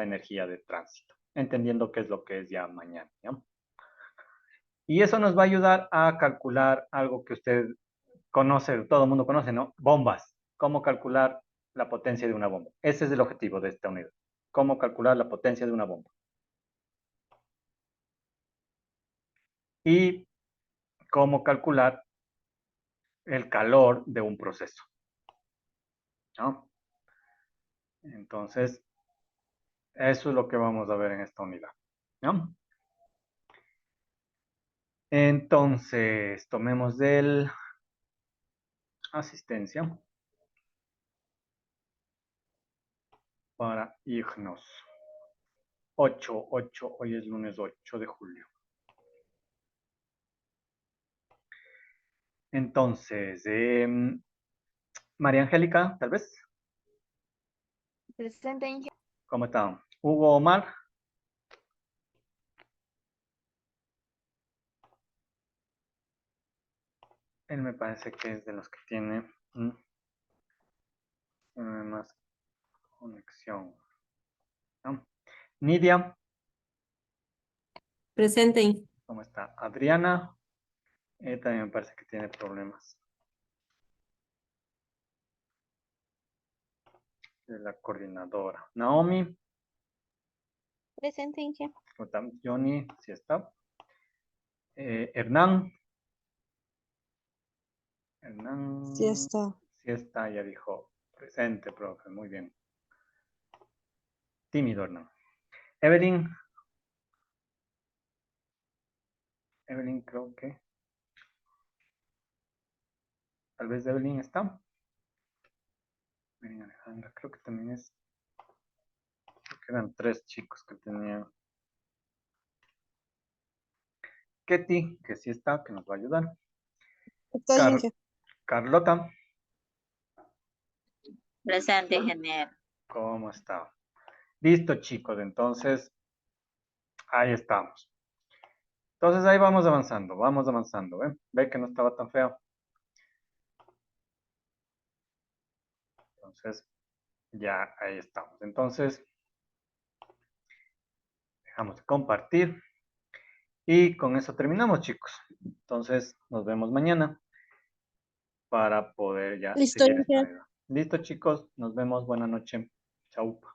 energía de tránsito, entendiendo qué es lo que es ya mañana. ¿Ya? Y eso nos va a ayudar a calcular algo que usted conoce, todo el mundo conoce, ¿no? Bombas. Cómo calcular la potencia de una bomba. Ese es el objetivo de esta unidad. Cómo calcular la potencia de una bomba. Y cómo calcular el calor de un proceso, ¿no? Entonces, eso es lo que vamos a ver en esta unidad, ¿no? Entonces, tomemos del asistencia para irnos. 8, hoy es lunes 8 de julio. Entonces, María Angélica, tal vez. Presente, Inge. ¿Cómo está? Hugo Omar. Él me parece que es de los que tiene más conexión, ¿no? Nidia, Presente. ¿cómo está? Adriana, también me parece que tiene problemas. De la coordinadora. Naomi, Presente, Inge. ¿cómo está? Johnny, sí está. Hernán. Hernán, Sí está. sí está, ya dijo. Presente, profe, muy bien. Tímido, Hernán. Evelyn. Evelyn, creo que. Tal vez Evelyn está. Evelyn Alejandra, creo que también es. Creo que eran 3 chicos que tenían. Ketty, que sí está, que nos va a ayudar. Estoy, Inge. Carlota, Presente, ingeniero. ¿cómo está? Listo, chicos, entonces ahí estamos. Entonces ahí vamos avanzando, ¿ven? Ve que no estaba tan feo. Entonces, ya ahí estamos. Entonces, dejamos de compartir. Y con eso terminamos, chicos. Entonces, nos vemos mañana para poder ya Listo, seguir esta Inge. idea. Listo, chicos. Nos vemos. Buenas noches. Chau.